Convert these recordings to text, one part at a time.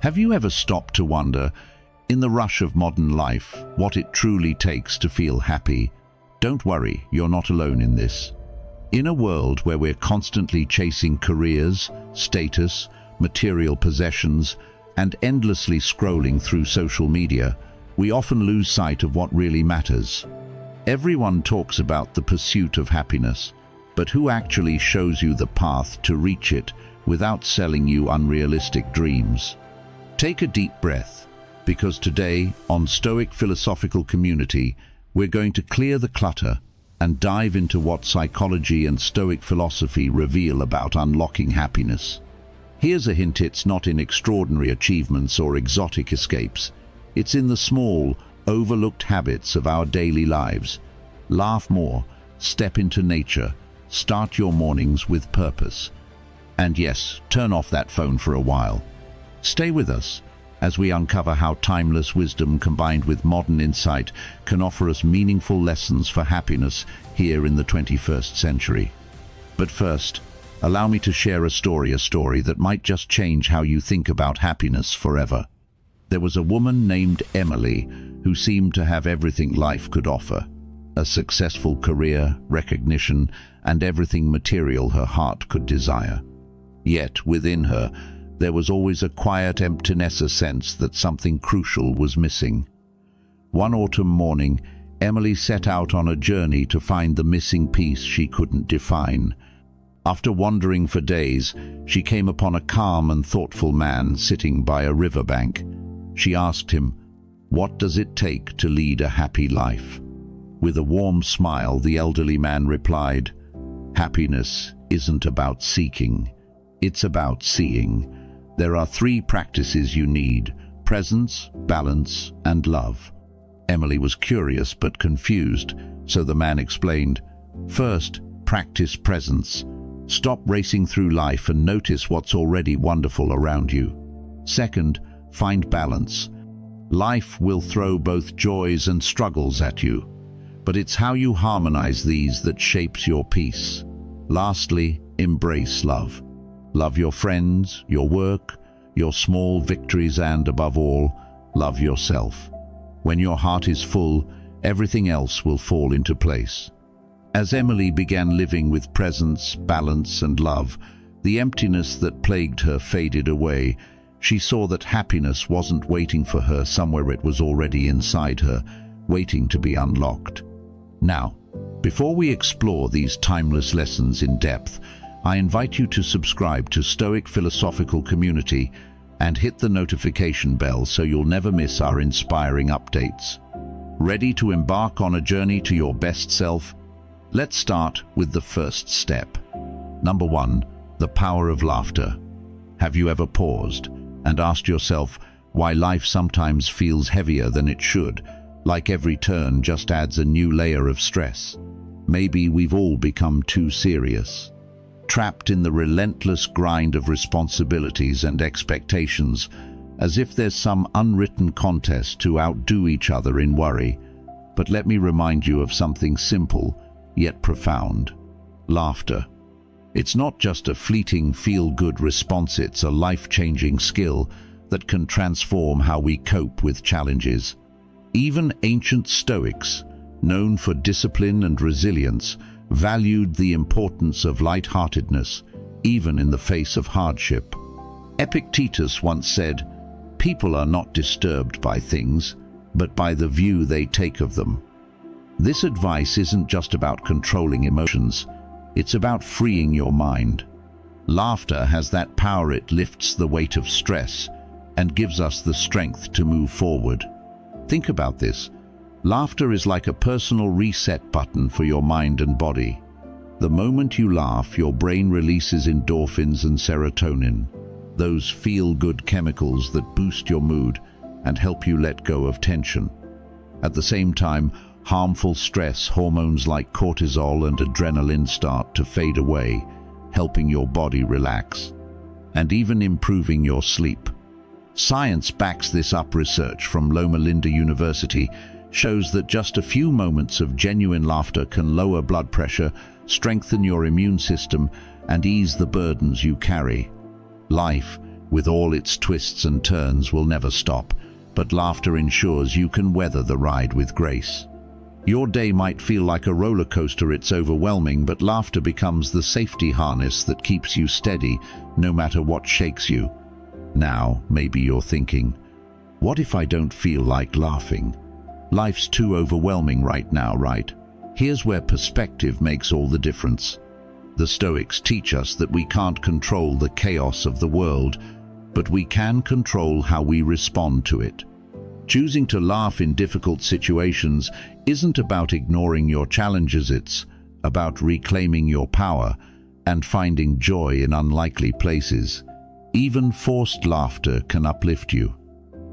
Have you ever stopped to wonder, in the rush of modern life, what it truly takes to feel happy? Don't worry, you're not alone in this. In a world where we're constantly chasing careers, status, material possessions, and endlessly scrolling through social media, we often lose sight of what really matters. Everyone talks about the pursuit of happiness, but who actually shows you the path to reach it without selling you unrealistic dreams? Take a deep breath, because today, on Stoic Philosophical Community, we're going to clear the clutter and dive into what psychology and Stoic philosophy reveal about unlocking happiness. Here's a hint: it's not in extraordinary achievements or exotic escapes. It's in the small, overlooked habits of our daily lives. Laugh more, step into nature, start your mornings with purpose. And yes, turn off that phone for a while. Stay with us as we uncover how timeless wisdom combined with modern insight can offer us meaningful lessons for happiness here in the 21st century. But first, allow me to share a story that might just change how you think about happiness forever. There was a woman named Emily who seemed to have everything life could offer: a successful career, recognition, and everything material her heart could desire. Yet within her, there was always a quiet emptiness, a sense that something crucial was missing. One autumn morning, Emily set out on a journey to find the missing piece she couldn't define. After wandering for days, she came upon a calm and thoughtful man sitting by a riverbank. She asked him, "What does it take to lead a happy life?" With a warm smile, the elderly man replied, "Happiness isn't about seeking, it's about seeing. There are 3 practices you need: presence, balance, and love." Emily was curious but confused, so the man explained, "First, practice presence. Stop racing through life and notice what's already wonderful around you. Second, find balance. Life will throw both joys and struggles at you, but it's how you harmonize these that shapes your peace. Lastly, embrace love. Love your friends, your work, your small victories, and above all, love yourself. When your heart is full, everything else will fall into place." As Emily began living with presence, balance, and love, the emptiness that plagued her faded away. She saw that happiness wasn't waiting for her somewhere; it was already inside her, waiting to be unlocked. Now, before we explore these timeless lessons in depth, I invite you to subscribe to Stoic Philosophical Community and hit the notification bell so you'll never miss our inspiring updates. Ready to embark on a journey to your best self? Let's start with the first step. Number 1, the power of laughter. Have you ever paused and asked yourself why life sometimes feels heavier than it should, like every turn just adds a new layer of stress? Maybe we've all become too serious, trapped in the relentless grind of responsibilities and expectations, as if there's some unwritten contest to outdo each other in worry. But let me remind you of something simple, yet profound: laughter. It's not just a fleeting feel-good response, it's a life-changing skill that can transform how we cope with challenges. Even ancient Stoics, known for discipline and resilience, valued the importance of lightheartedness, even in the face of hardship. Epictetus once said, "People are not disturbed by things, but by the view they take of them." This advice isn't just about controlling emotions, it's about freeing your mind. Laughter has that power; it lifts the weight of stress and gives us the strength to move forward. Think about this. Laughter is like a personal reset button for your mind and body. The moment you laugh, your brain releases endorphins and serotonin, those feel-good chemicals that boost your mood and help you let go of tension. At the same time, harmful stress hormones like cortisol and adrenaline start to fade away, helping your body relax and even improving your sleep. Science backs this up. Research from Loma Linda University shows that just a few moments of genuine laughter can lower blood pressure, strengthen your immune system, and ease the burdens you carry. Life, with all its twists and turns, will never stop, but laughter ensures you can weather the ride with grace. Your day might feel like a roller coaster, it's overwhelming, but laughter becomes the safety harness that keeps you steady no matter what shakes you. Now, maybe you're thinking, what if I don't feel like laughing? Life's too overwhelming right now, right? Here's where perspective makes all the difference. The Stoics teach us that we can't control the chaos of the world, but we can control how we respond to it. Choosing to laugh in difficult situations isn't about ignoring your challenges, it's about reclaiming your power and finding joy in unlikely places. Even forced laughter can uplift you.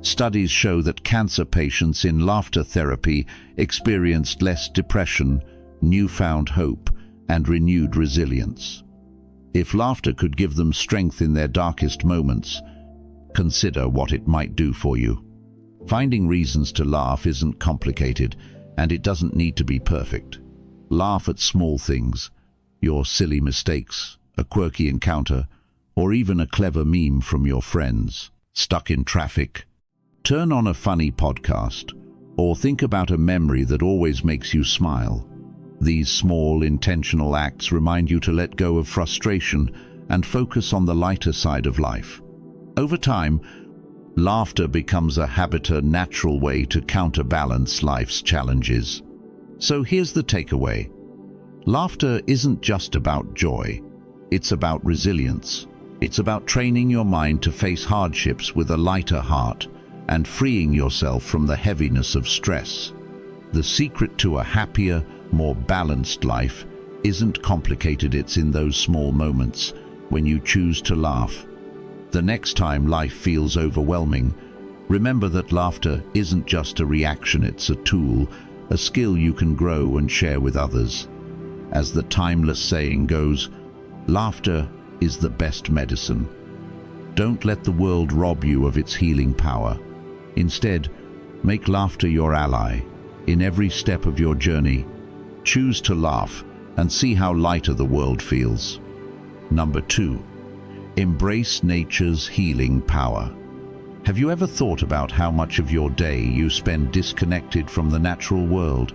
Studies show that cancer patients in laughter therapy experienced less depression, newfound hope, and renewed resilience. If laughter could give them strength in their darkest moments, consider what it might do for you. Finding reasons to laugh isn't complicated, and it doesn't need to be perfect. Laugh at small things, your silly mistakes, a quirky encounter, or even a clever meme from your friends. Stuck in traffic? Turn on a funny podcast, or think about a memory that always makes you smile. These small, intentional acts remind you to let go of frustration and focus on the lighter side of life. Over time, laughter becomes a natural way to counterbalance life's challenges. So here's the takeaway. Laughter isn't just about joy. It's about resilience. It's about training your mind to face hardships with a lighter heart and freeing yourself from the heaviness of stress. The secret to a happier, more balanced life isn't complicated, it's in those small moments when you choose to laugh. The next time life feels overwhelming, remember that laughter isn't just a reaction, it's a tool, a skill you can grow and share with others. As the timeless saying goes, laughter is the best medicine. Don't let the world rob you of its healing power. Instead, make laughter your ally. In every step of your journey, choose to laugh and see how lighter the world feels. Number 2. Embrace nature's healing power. Have you ever thought about how much of your day you spend disconnected from the natural world?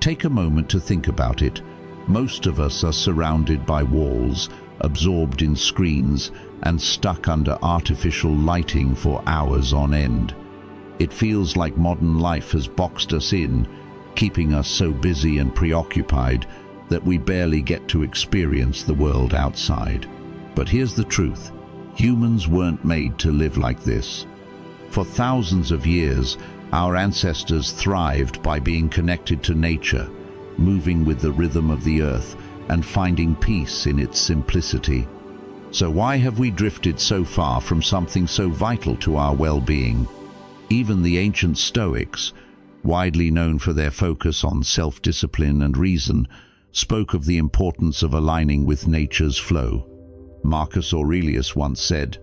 Take a moment to think about it. Most of us are surrounded by walls, absorbed in screens, and stuck under artificial lighting for hours on end. It feels like modern life has boxed us in, keeping us so busy and preoccupied that we barely get to experience the world outside. But here's the truth. Humans weren't made to live like this. For thousands of years, our ancestors thrived by being connected to nature, moving with the rhythm of the earth and finding peace in its simplicity. So why have we drifted so far from something so vital to our well-being? Even the ancient Stoics, widely known for their focus on self-discipline and reason, spoke of the importance of aligning with nature's flow. Marcus Aurelius once said,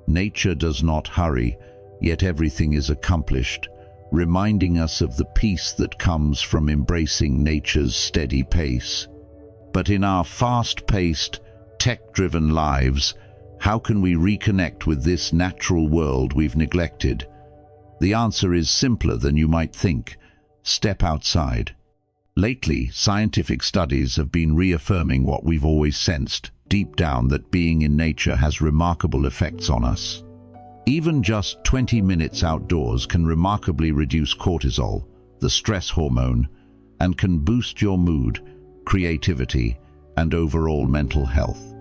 "Nature does not hurry, yet everything is accomplished," reminding us of the peace that comes from embracing nature's steady pace. But in our fast-paced, tech-driven lives, how can we reconnect with this natural world we've neglected? The answer is simpler than you might think. Step outside. Lately, scientific studies have been reaffirming what we've always sensed deep down, that being in nature has remarkable effects on us. Even just 20 minutes outdoors can remarkably reduce cortisol, the stress hormone, and can boost your mood, creativity, and overall mental health.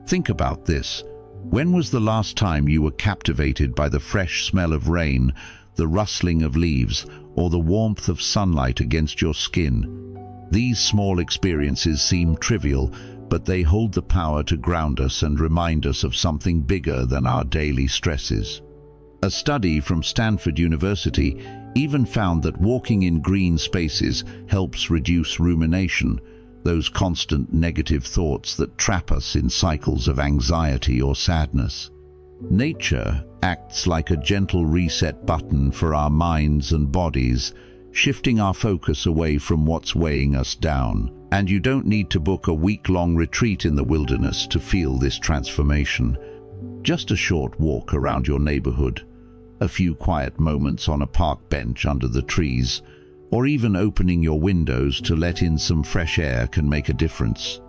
Think about this. When was the last time you were captivated by the fresh smell of rain, the rustling of leaves, or the warmth of sunlight against your skin? These small experiences seem trivial, but they hold the power to ground us and remind us of something bigger than our daily stresses. A study from Stanford University even found that walking in green spaces helps reduce rumination, those constant negative thoughts that trap us in cycles of anxiety or sadness. Nature acts like a gentle reset button for our minds and bodies, shifting our focus away from what's weighing us down. And you don't need to book a week-long retreat in the wilderness to feel this transformation. Just a short walk around your neighborhood, a few quiet moments on a park bench under the trees, or even opening your windows to let in some fresh air can make a difference.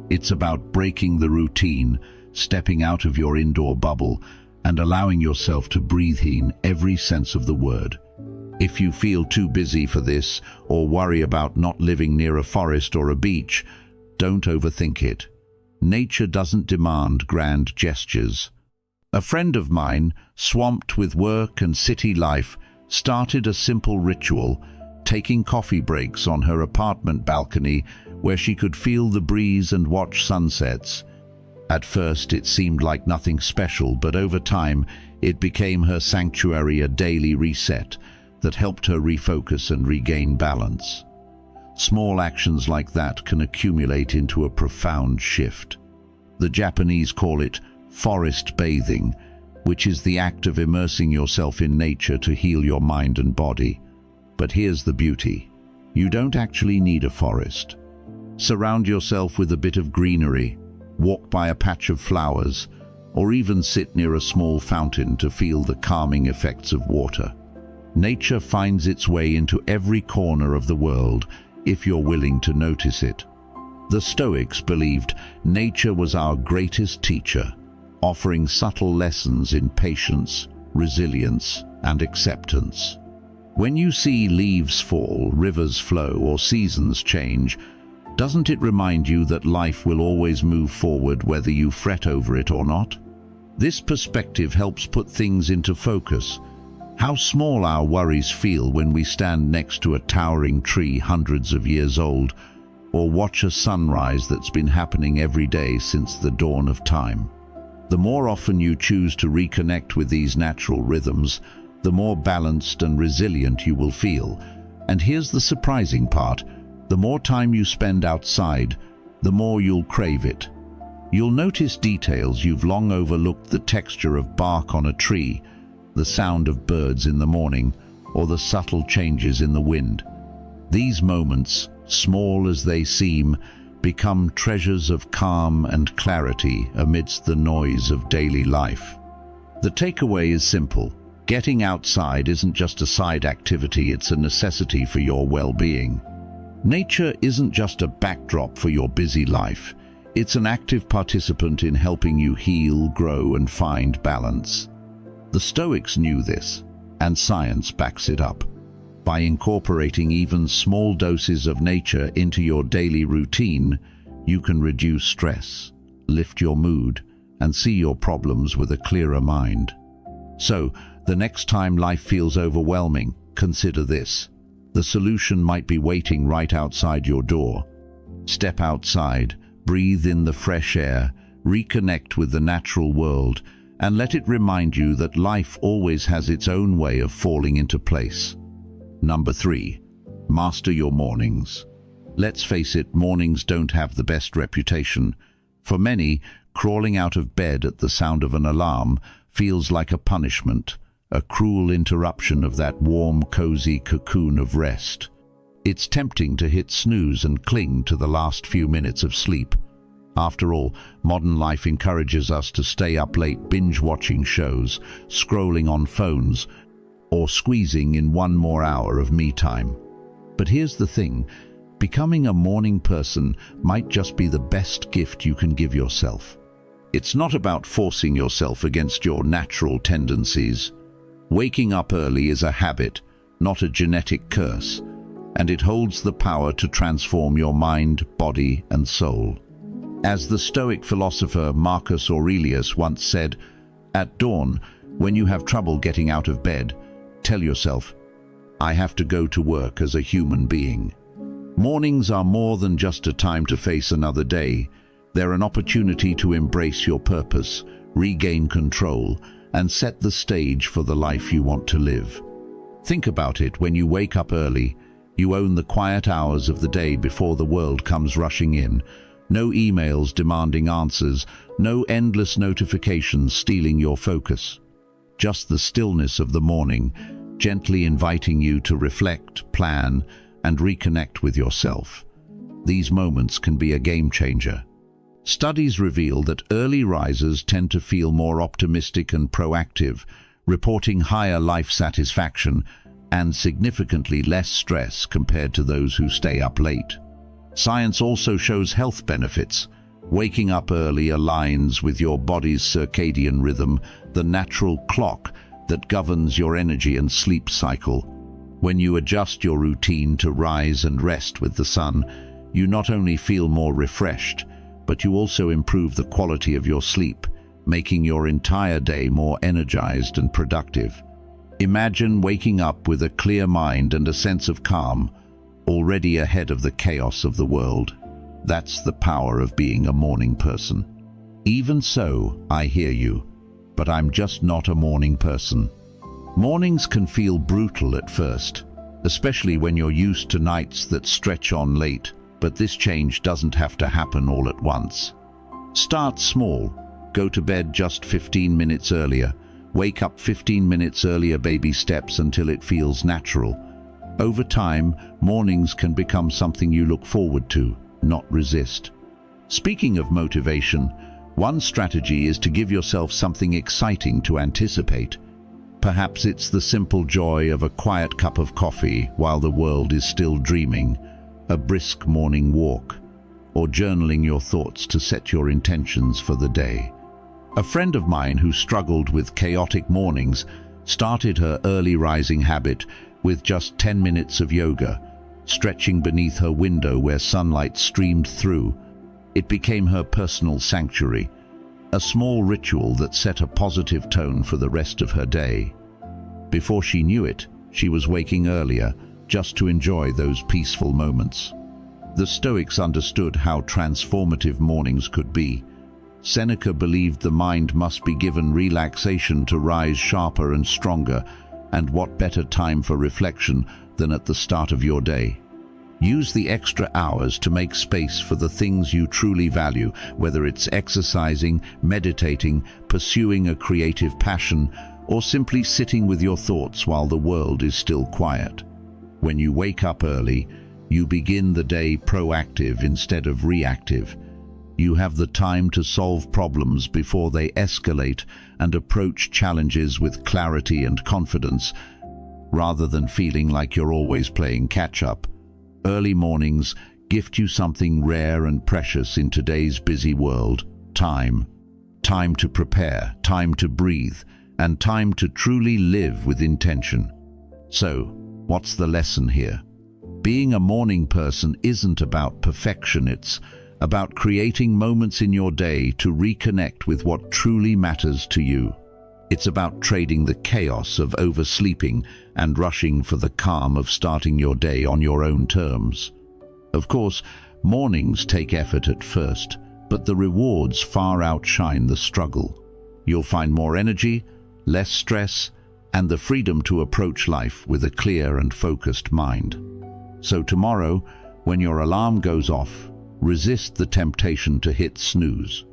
It's about breaking the routine, stepping out of your indoor bubble, and allowing yourself to breathe in every sense of the word. If you feel too busy for this, or worry about not living near a forest or a beach, don't overthink it. Nature doesn't demand grand gestures. A friend of mine, swamped with work and city life, started a simple ritual, taking coffee breaks on her apartment balcony where she could feel the breeze and watch sunsets. At first it seemed like nothing special, but over time it became her sanctuary, a daily reset that helped her refocus and regain balance. Small actions like that can accumulate into a profound shift. The Japanese call it forest bathing, which is the act of immersing yourself in nature to heal your mind and body. But here's the beauty. You don't actually need a forest. Surround yourself with a bit of greenery, walk by a patch of flowers, or even sit near a small fountain to feel the calming effects of water. Nature finds its way into every corner of the world if you're willing to notice it. The Stoics believed nature was our greatest teacher, offering subtle lessons in patience, resilience, and acceptance. When you see leaves fall, rivers flow, or seasons change, doesn't it remind you that life will always move forward whether you fret over it or not? This perspective helps put things into focus. How small our worries feel when we stand next to a towering tree hundreds of years old, or watch a sunrise that's been happening every day since the dawn of time. The more often you choose to reconnect with these natural rhythms, the more balanced and resilient you will feel. And here's the surprising part: the more time you spend outside, the more you'll crave it. You'll notice details you've long overlooked: the texture of bark on a tree, the sound of birds in the morning, or the subtle changes in the wind. These moments, small as they seem, become treasures of calm and clarity amidst the noise of daily life. The takeaway is simple. Getting outside isn't just a side activity, it's a necessity for your well-being. Nature isn't just a backdrop for your busy life. It's an active participant in helping you heal, grow, and find balance. The Stoics knew this, and science backs it up. By incorporating even small doses of nature into your daily routine, you can reduce stress, lift your mood, and see your problems with a clearer mind. So, the next time life feels overwhelming, consider this. The solution might be waiting right outside your door. Step outside, breathe in the fresh air, reconnect with the natural world, and let it remind you that life always has its own way of falling into place. Number 3. Master your mornings. Let's face it, mornings don't have the best reputation. For many, crawling out of bed at the sound of an alarm feels like a punishment, a cruel interruption of that warm, cozy cocoon of rest. It's tempting to hit snooze and cling to the last few minutes of sleep. After all, modern life encourages us to stay up late binge-watching shows, scrolling on phones, or squeezing in one more hour of me time. But here's the thing, becoming a morning person might just be the best gift you can give yourself. It's not about forcing yourself against your natural tendencies. Waking up early is a habit, not a genetic curse, and it holds the power to transform your mind, body, and soul. As the Stoic philosopher Marcus Aurelius once said, "At dawn, when you have trouble getting out of bed, tell yourself, 'I have to go to work as a human being.'" Mornings are more than just a time to face another day. They're an opportunity to embrace your purpose, regain control, and set the stage for the life you want to live. Think about it: when you wake up early, you own the quiet hours of the day before the world comes rushing in. No emails demanding answers, no endless notifications stealing your focus. Just the stillness of the morning, gently inviting you to reflect, plan, and reconnect with yourself. These moments can be a game changer. Studies reveal that early risers tend to feel more optimistic and proactive, reporting higher life satisfaction and significantly less stress compared to those who stay up late. Science also shows health benefits. Waking up early aligns with your body's circadian rhythm, the natural clock that governs your energy and sleep cycle. When you adjust your routine to rise and rest with the sun, you not only feel more refreshed, but you also improve the quality of your sleep, making your entire day more energized and productive. Imagine waking up with a clear mind and a sense of calm, already ahead of the chaos of the world. That's the power of being a morning person. Even so, I hear you, but I'm just not a morning person. Mornings can feel brutal at first, especially when you're used to nights that stretch on late, but this change doesn't have to happen all at once. Start small. Go to bed just 15 minutes earlier. Wake up 15 minutes earlier, baby steps until it feels natural. Over time, mornings can become something you look forward to, not resist. Speaking of motivation, one strategy is to give yourself something exciting to anticipate. Perhaps it's the simple joy of a quiet cup of coffee while the world is still dreaming, a brisk morning walk, or journaling your thoughts to set your intentions for the day. A friend of mine who struggled with chaotic mornings started her early rising habit with just 10 minutes of yoga, stretching beneath her window where sunlight streamed through. It became her personal sanctuary, a small ritual that set a positive tone for the rest of her day. Before she knew it, she was waking earlier just to enjoy those peaceful moments. The Stoics understood how transformative mornings could be. Seneca believed the mind must be given relaxation to rise sharper and stronger, and what better time for reflection than at the start of your day? Use the extra hours to make space for the things you truly value, whether it's exercising, meditating, pursuing a creative passion, or simply sitting with your thoughts while the world is still quiet. When you wake up early, you begin the day proactive instead of reactive. You have the time to solve problems before they escalate and approach challenges with clarity and confidence, rather than feeling like you're always playing catch-up. Early mornings gift you something rare and precious in today's busy world: time. Time to prepare, time to breathe, and time to truly live with intention. So, what's the lesson here? Being a morning person isn't about perfection, it's about creating moments in your day to reconnect with what truly matters to you. It's about trading the chaos of oversleeping and rushing for the calm of starting your day on your own terms. Of course, mornings take effort at first, but the rewards far outshine the struggle. You'll find more energy, less stress, and the freedom to approach life with a clear and focused mind. So tomorrow, when your alarm goes off, resist the temptation to hit snooze.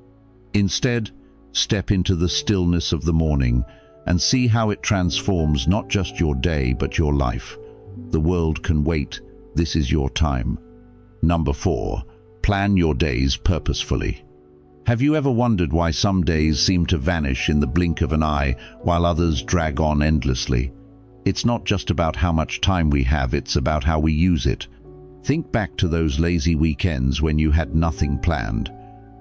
Instead, step into the stillness of the morning and see how it transforms not just your day but your life. The world can wait. This is your time. Number 4, plan your days purposefully. Have you ever wondered why some days seem to vanish in the blink of an eye while others drag on endlessly? It's not just about how much time we have, it's about how we use it. Think back to those lazy weekends when you had nothing planned.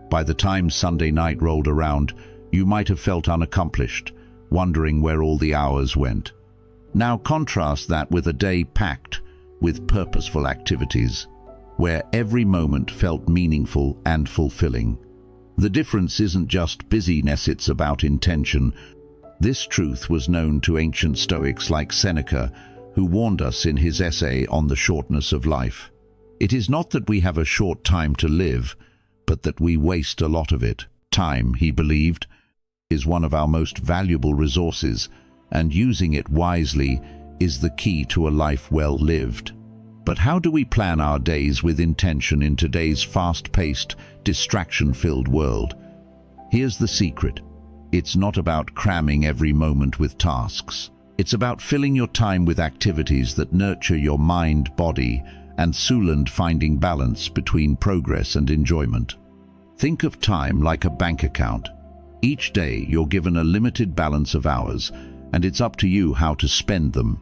By the time Sunday night rolled around, you might have felt unaccomplished, wondering where all the hours went. Now contrast that with a day packed with purposeful activities, where every moment felt meaningful and fulfilling. The difference isn't just busyness, it's about intention. This truth was known to ancient Stoics like Seneca, who warned us in his essay on the shortness of life. It is not that we have a short time to live, but that we waste a lot of it. Time, he believed, is one of our most valuable resources, and using it wisely is the key to a life well lived. But how do we plan our days with intention in today's fast-paced, distraction-filled world? Here's the secret. It's not about cramming every moment with tasks. It's about filling your time with activities that nurture your mind, body, and finding balance between progress and enjoyment. Think of time like a bank account. Each day you're given a limited balance of hours, and it's up to you how to spend them.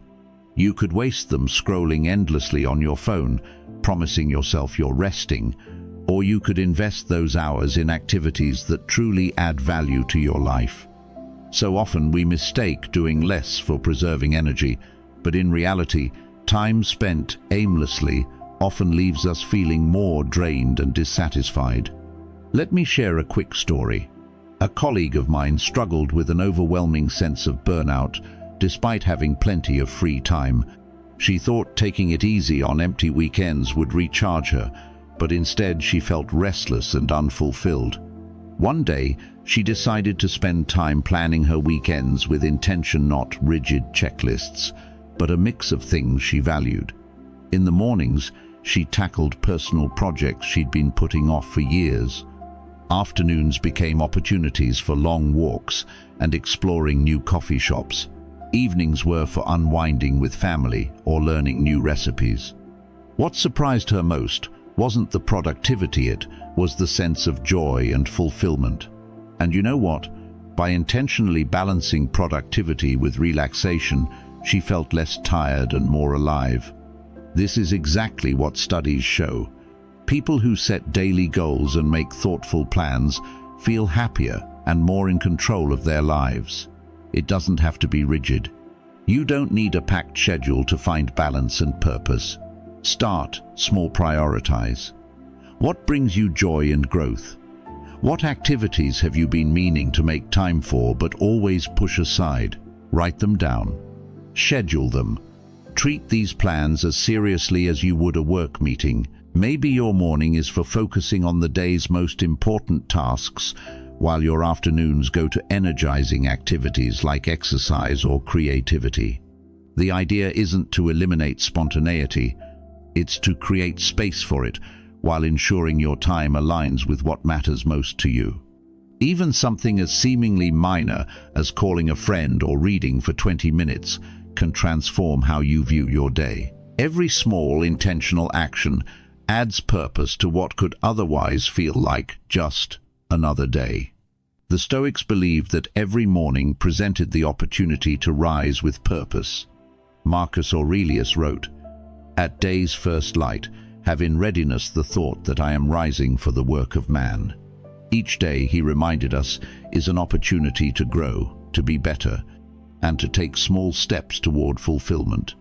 You could waste them scrolling endlessly on your phone, promising yourself you're resting, or you could invest those hours in activities that truly add value to your life. So often we mistake doing less for preserving energy, but in reality, time spent aimlessly often leaves us feeling more drained and dissatisfied. Let me share a quick story. A colleague of mine struggled with an overwhelming sense of burnout despite having plenty of free time. She thought taking it easy on empty weekends would recharge her, but instead she felt restless and unfulfilled. One day, she decided to spend time planning her weekends with intention, not rigid checklists, but a mix of things she valued. In the mornings, she tackled personal projects she'd been putting off for years. Afternoons became opportunities for long walks and exploring new coffee shops. Evenings were for unwinding with family or learning new recipes. What surprised her most wasn't the productivity, it was the sense of joy and fulfillment. And you know what? By intentionally balancing productivity with relaxation, she felt less tired and more alive. This is exactly what studies show. People who set daily goals and make thoughtful plans feel happier and more in control of their lives. It doesn't have to be rigid. You don't need a packed schedule to find balance and purpose. Start small, prioritize. What brings you joy and growth? What activities have you been meaning to make time for but always push aside? Write them down. Schedule them. Treat these plans as seriously as you would a work meeting. Maybe your morning is for focusing on the day's most important tasks, while your afternoons go to energizing activities like exercise or creativity. The idea isn't to eliminate spontaneity, it's to create space for it, while ensuring your time aligns with what matters most to you. Even something as seemingly minor as calling a friend or reading for 20 minutes can transform how you view your day. Every small, intentional action adds purpose to what could otherwise feel like just another day. The Stoics believed that every morning presented the opportunity to rise with purpose. Marcus Aurelius wrote, "At day's first light, have in readiness the thought that I am rising for the work of man." Each day, he reminded us, is an opportunity to grow, to be better, and to take small steps toward fulfillment.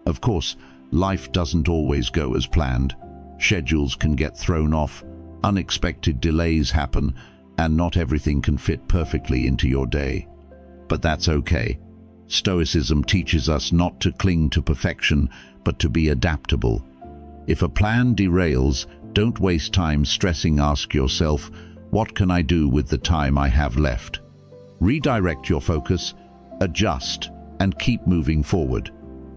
Of course, life doesn't always go as planned. Schedules can get thrown off, unexpected delays happen, and not everything can fit perfectly into your day. But that's okay. Stoicism teaches us not to cling to perfection, but to be adaptable. If a plan derails, don't waste time stressing. Ask yourself, what can I do with the time I have left? Redirect your focus, adjust, and keep moving forward.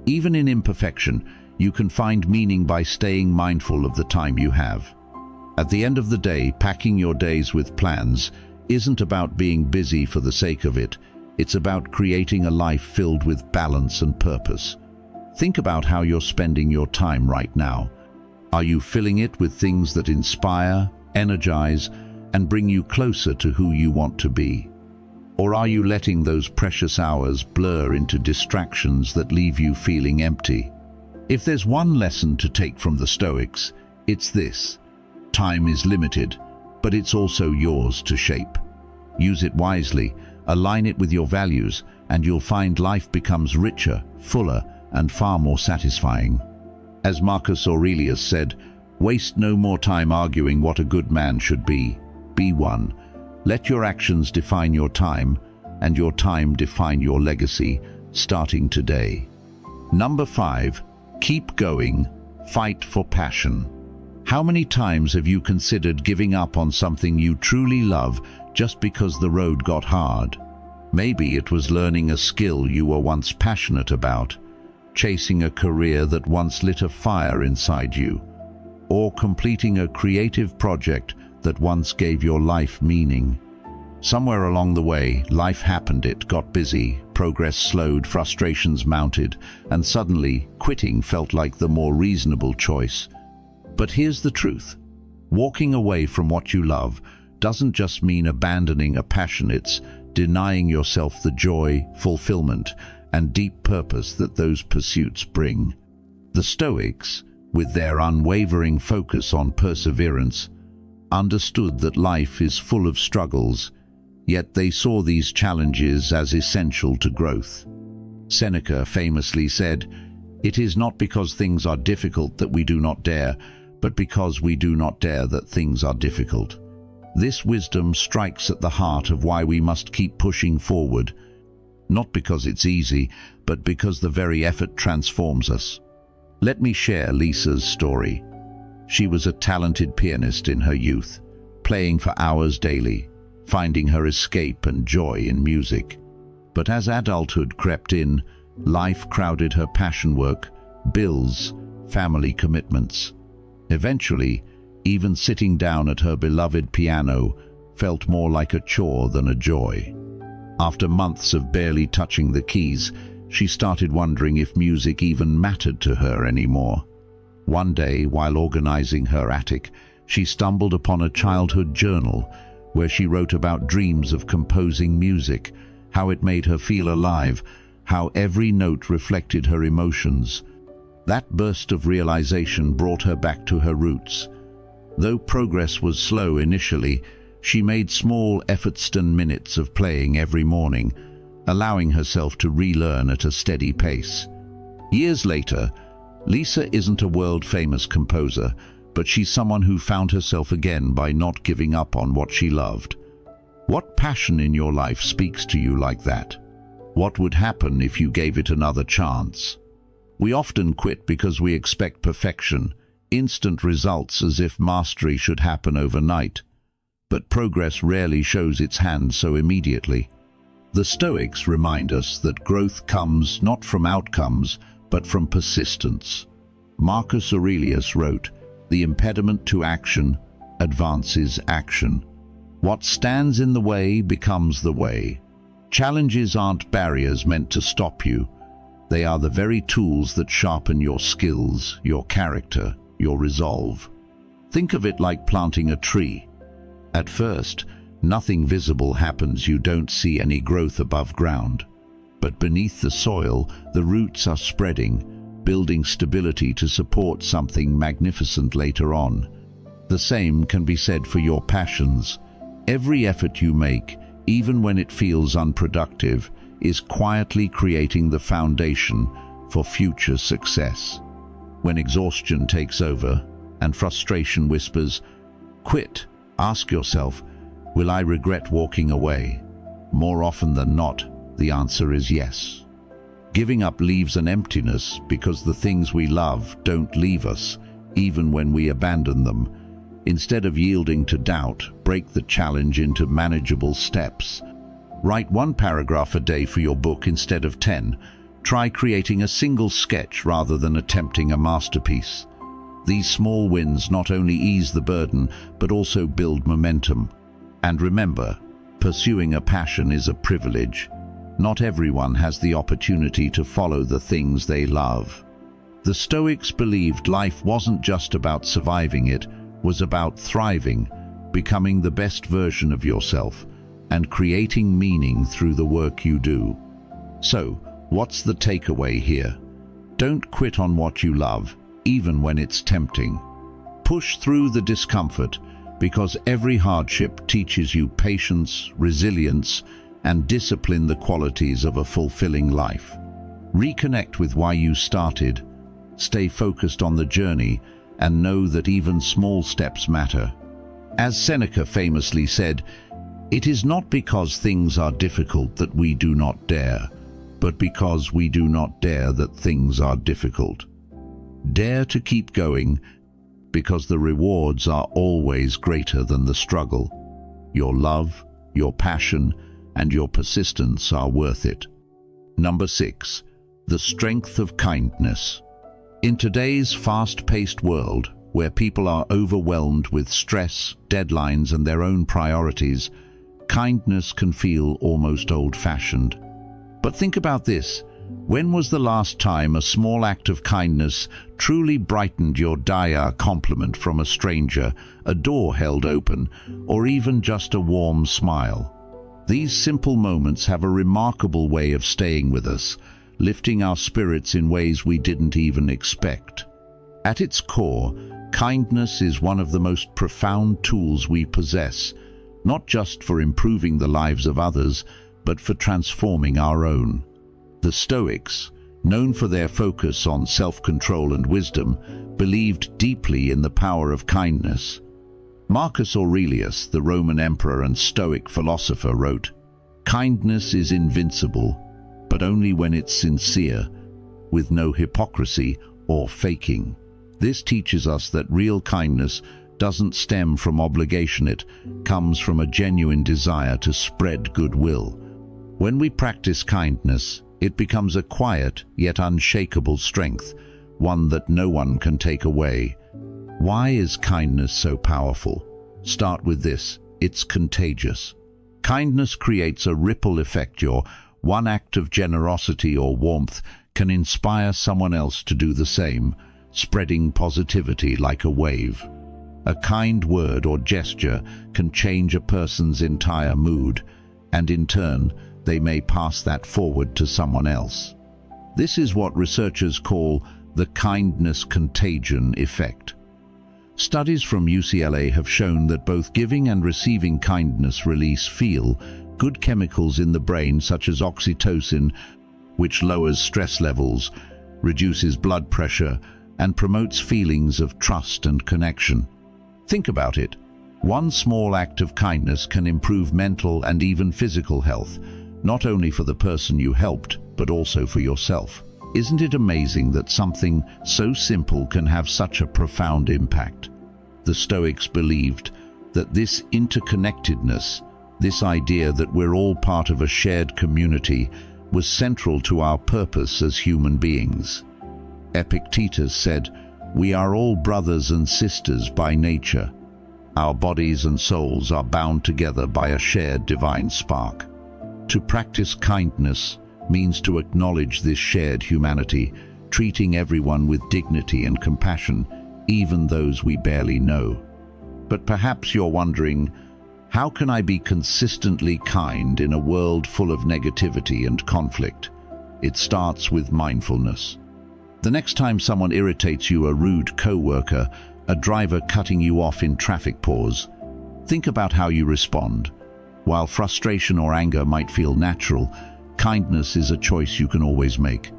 Even in imperfection, you can find meaning by staying mindful of the time you have. At the end of the day, packing your days with plans isn't about being busy for the sake of it. It's about creating a life filled with balance and purpose. Think about how you're spending your time right now. Are you filling it with things that inspire, energize, and bring you closer to who you want to be? Or are you letting those precious hours blur into distractions that leave you feeling empty? If there's one lesson to take from the Stoics, it's this: time is limited, but it's also yours to shape. Use it wisely, align it with your values, and you'll find life becomes richer, fuller, and far more satisfying. As Marcus Aurelius said, waste no more time arguing what a good man should be. Be one. Let your actions define your time, and your time define your legacy, starting today. Number 5. Keep going. Fight for passion. How many times have you considered giving up on something you truly love just because the road got hard? Maybe it was learning a skill you were once passionate about, chasing a career that once lit a fire inside you, or completing a creative project that once gave your life meaning. Somewhere along the way, life happened, it got busy, progress slowed, frustrations mounted, and suddenly quitting felt like the more reasonable choice. But here's the truth. Walking away from what you love doesn't just mean abandoning a passion, it's denying yourself the joy, fulfillment, and deep purpose that those pursuits bring. The Stoics, with their unwavering focus on perseverance, understood that life is full of struggles, yet they saw these challenges as essential to growth. Seneca famously said, "It is not because things are difficult that we do not dare, but because we do not dare that things are difficult." This wisdom strikes at the heart of why we must keep pushing forward, not because it's easy, but because the very effort transforms us. Let me share Lisa's story. She was a talented pianist in her youth, playing for hours daily, finding her escape and joy in music. But as adulthood crept in, life crowded her passion work, bills, family commitments. Eventually, even sitting down at her beloved piano felt more like a chore than a joy. After months of barely touching the keys, she started wondering if music even mattered to her anymore. One day, while organizing her attic, she stumbled upon a childhood journal where she wrote about dreams of composing music, how it made her feel alive, how every note reflected her emotions. That burst of realization brought her back to her roots. Though progress was slow initially, she made small efforts and minutes of playing every morning, allowing herself to relearn at a steady pace. Years later, Lisa isn't a world-famous composer, but she's someone who found herself again by not giving up on what she loved. What passion in your life speaks to you like that? What would happen if you gave it another chance? We often quit because we expect perfection, instant results, as if mastery should happen overnight. But progress rarely shows its hand so immediately. The Stoics remind us that growth comes not from outcomes, but from persistence. Marcus Aurelius wrote, "The impediment to action advances action. What stands in the way becomes the way." Challenges aren't barriers meant to stop you. They are the very tools that sharpen your skills, your character, your resolve. Think of it like planting a tree. At first, nothing visible happens. You don't see any growth above ground. But beneath the soil, the roots are spreading, building stability to support something magnificent later on. The same can be said for your passions. Every effort you make, even when it feels unproductive, is quietly creating the foundation for future success. When exhaustion takes over and frustration whispers, "Quit," ask yourself, "Will I regret walking away?" More often than not, the answer is yes. Giving up leaves an emptiness because the things we love don't leave us, even when we abandon them. Instead of yielding to doubt, break the challenge into manageable steps. Write 1 paragraph a day for your book instead of 10. Try creating a single sketch rather than attempting a masterpiece. These small wins not only ease the burden, but also build momentum. And remember, pursuing a passion is a privilege. Not everyone has the opportunity to follow the things they love. The Stoics believed life wasn't just about surviving, it was about thriving, becoming the best version of yourself, and creating meaning through the work you do. So, what's the takeaway here? Don't quit on what you love, even when it's tempting. Push through the discomfort, because every hardship teaches you patience, resilience, and discipline, the qualities of a fulfilling life. Reconnect with why you started, stay focused on the journey, and know that even small steps matter. As Seneca famously said, "It is not because things are difficult that we do not dare, but because we do not dare that things are difficult." Dare to keep going, because the rewards are always greater than the struggle. Your love, your passion, and your persistence are worth it. Number 6. The strength of kindness. In today's fast-paced world, where people are overwhelmed with stress, deadlines, and their own priorities, kindness can feel almost old-fashioned. But think about this. When was the last time a small act of kindness truly brightened your day? A compliment from a stranger, a door held open, or even just a warm smile? These simple moments have a remarkable way of staying with us, lifting our spirits in ways we didn't even expect. At its core, kindness is one of the most profound tools we possess, not just for improving the lives of others, but for transforming our own. The Stoics, known for their focus on self-control and wisdom, believed deeply in the power of kindness. Marcus Aurelius, the Roman emperor and Stoic philosopher, wrote, "Kindness is invincible, but only when it's sincere, with no hypocrisy or faking." This teaches us that real kindness doesn't stem from obligation, it comes from a genuine desire to spread goodwill. When we practice kindness, it becomes a quiet yet unshakable strength, one that no one can take away. Why is kindness so powerful? Start with this: it's contagious. Kindness creates a ripple effect. Your one act of generosity or warmth can inspire someone else to do the same, spreading positivity like a wave. A kind word or gesture can change a person's entire mood, and in turn, they may pass that forward to someone else. This is what researchers call the kindness contagion effect. Studies from UCLA have shown that both giving and receiving kindness release feel-good chemicals in the brain, such as oxytocin, which lowers stress levels, reduces blood pressure, and promotes feelings of trust and connection. Think about it. One small act of kindness can improve mental and even physical health, not only for the person you helped, but also for yourself. Isn't it amazing that something so simple can have such a profound impact? The Stoics believed that this interconnectedness, this idea that we're all part of a shared community, was central to our purpose as human beings. Epictetus said, "We are all brothers and sisters by nature. Our bodies and souls are bound together by a shared divine spark." To practice kindness means to acknowledge this shared humanity, treating everyone with dignity and compassion, even those we barely know. But perhaps you're wondering, how can I be consistently kind in a world full of negativity and conflict? It starts with mindfulness. The next time someone irritates you, a rude co-worker, a driver cutting you off in traffic, pause. Think about how you respond. While frustration or anger might feel natural, kindness is a choice you can always make.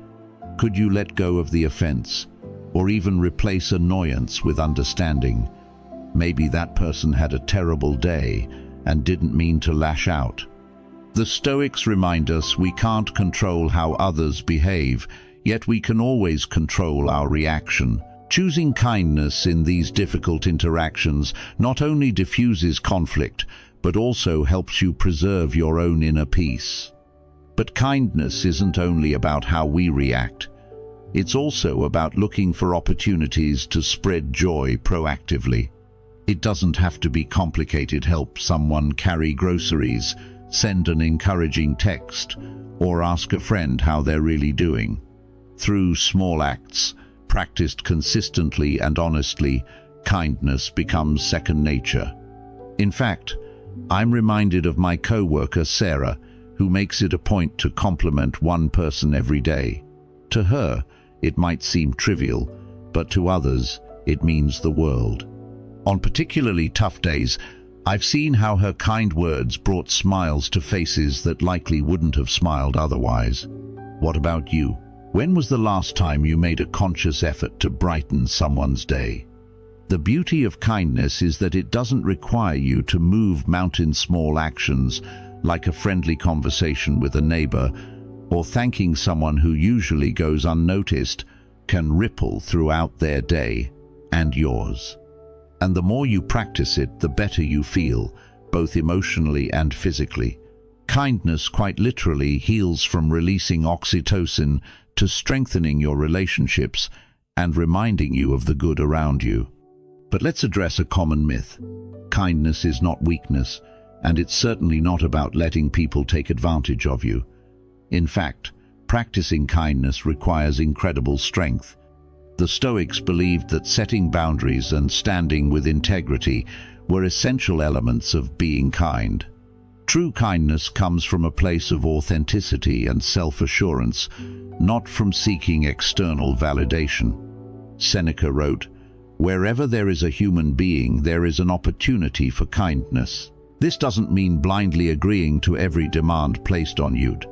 Could you let go of the offense, or even replace annoyance with understanding? Maybe that person had a terrible day and didn't mean to lash out. The Stoics remind us we can't control how others behave, yet we can always control our reaction. Choosing kindness in these difficult interactions not only diffuses conflict, but also helps you preserve your own inner peace. But kindness isn't only about how we react. It's also about looking for opportunities to spread joy proactively. It doesn't have to be complicated. Help someone carry groceries, send an encouraging text, or ask a friend how they're really doing. Through small acts, practiced consistently and honestly, kindness becomes second nature. In fact, I'm reminded of my co-worker Sarah, who makes it a point to compliment one person every day. To her, it might seem trivial, but to others, it means the world. On particularly tough days, I've seen how her kind words brought smiles to faces that likely wouldn't have smiled otherwise. What about you? When was the last time you made a conscious effort to brighten someone's day? The beauty of kindness is that it doesn't require you to move mountain. Small actions, like a friendly conversation with a neighbor or thanking someone who usually goes unnoticed, can ripple throughout their day and yours. And the more you practice it, the better you feel, both emotionally and physically. Kindness quite literally heals from releasing oxytocin to strengthening your relationships and reminding you of the good around you. But let's address a common myth. Kindness is not weakness, and it's certainly not about letting people take advantage of you. In fact, practicing kindness requires incredible strength. The Stoics believed that setting boundaries and standing with integrity were essential elements of being kind. True kindness comes from a place of authenticity and self-assurance, not from seeking external validation. Seneca wrote, "Wherever there is a human being, there is an opportunity for kindness." This doesn't mean blindly agreeing to every demand placed on you. It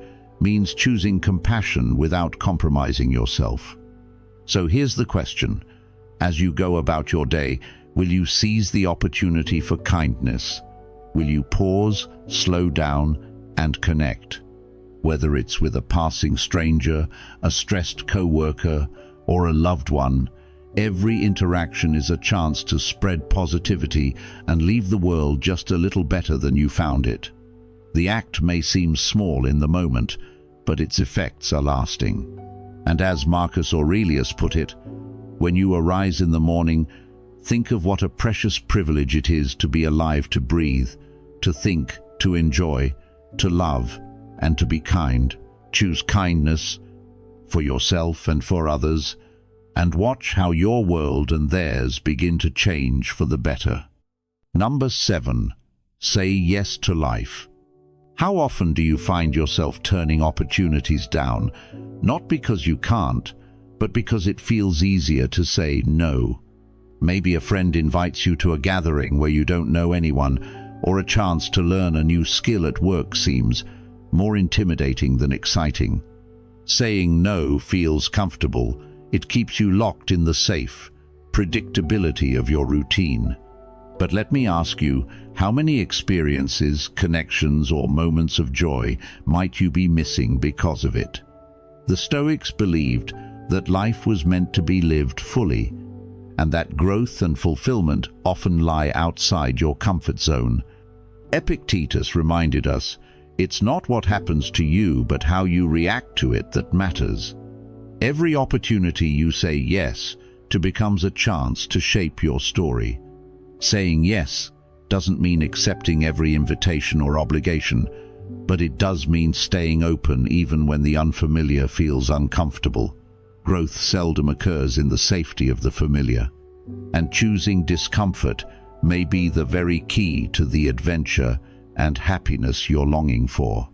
means choosing compassion without compromising yourself. So here's the question. As you go about your day, will you seize the opportunity for kindness? Will you pause, slow down, and connect? Whether it's with a passing stranger, a stressed co-worker, or a loved one, every interaction is a chance to spread positivity and leave the world just a little better than you found it. The act may seem small in the moment, but its effects are lasting. And as Marcus Aurelius put it, when you arise in the morning, think of what a precious privilege it is to be alive, to breathe, to think, to enjoy, to love, and to be kind. Choose kindness for yourself and for others, and watch how your world and theirs begin to change for the better. Number 7. Say yes to life. How often do you find yourself turning opportunities down, not because you can't, but because it feels easier to say no? Maybe a friend invites you to a gathering where you don't know anyone, or a chance to learn a new skill at work seems more intimidating than exciting. Saying no feels comfortable. It keeps you locked in the safe predictability of your routine. But let me ask you, how many experiences, connections, or moments of joy might you be missing because of it? The Stoics believed that life was meant to be lived fully, and that growth and fulfillment often lie outside your comfort zone. Epictetus reminded us, it's not what happens to you, but how you react to it that matters. Every opportunity you say yes to becomes a chance to shape your story. Saying yes doesn't mean accepting every invitation or obligation, but it does mean staying open even when the unfamiliar feels uncomfortable. Growth seldom occurs in the safety of the familiar, and choosing discomfort may be the very key to the adventure and happiness you're longing for.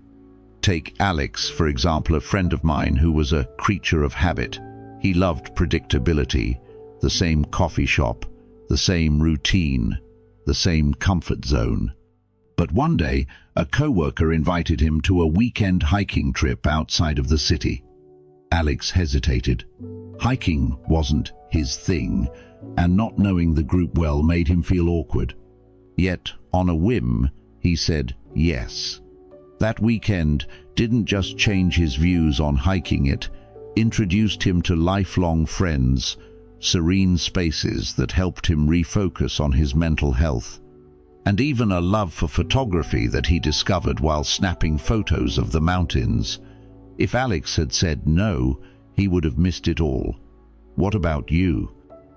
Take Alex, for example, a friend of mine who was a creature of habit. He loved predictability, the same coffee shop, the same routine, the same comfort zone. But one day, a coworker invited him to a weekend hiking trip outside of the city. Alex hesitated. Hiking wasn't his thing, and not knowing the group well made him feel awkward. Yet, on a whim, he said yes. That weekend didn't just change his views on hiking, it introduced him to lifelong friends, serene spaces that helped him refocus on his mental health, and even a love for photography that he discovered while snapping photos of the mountains. If Alex had said no, he would have missed it all. What about you?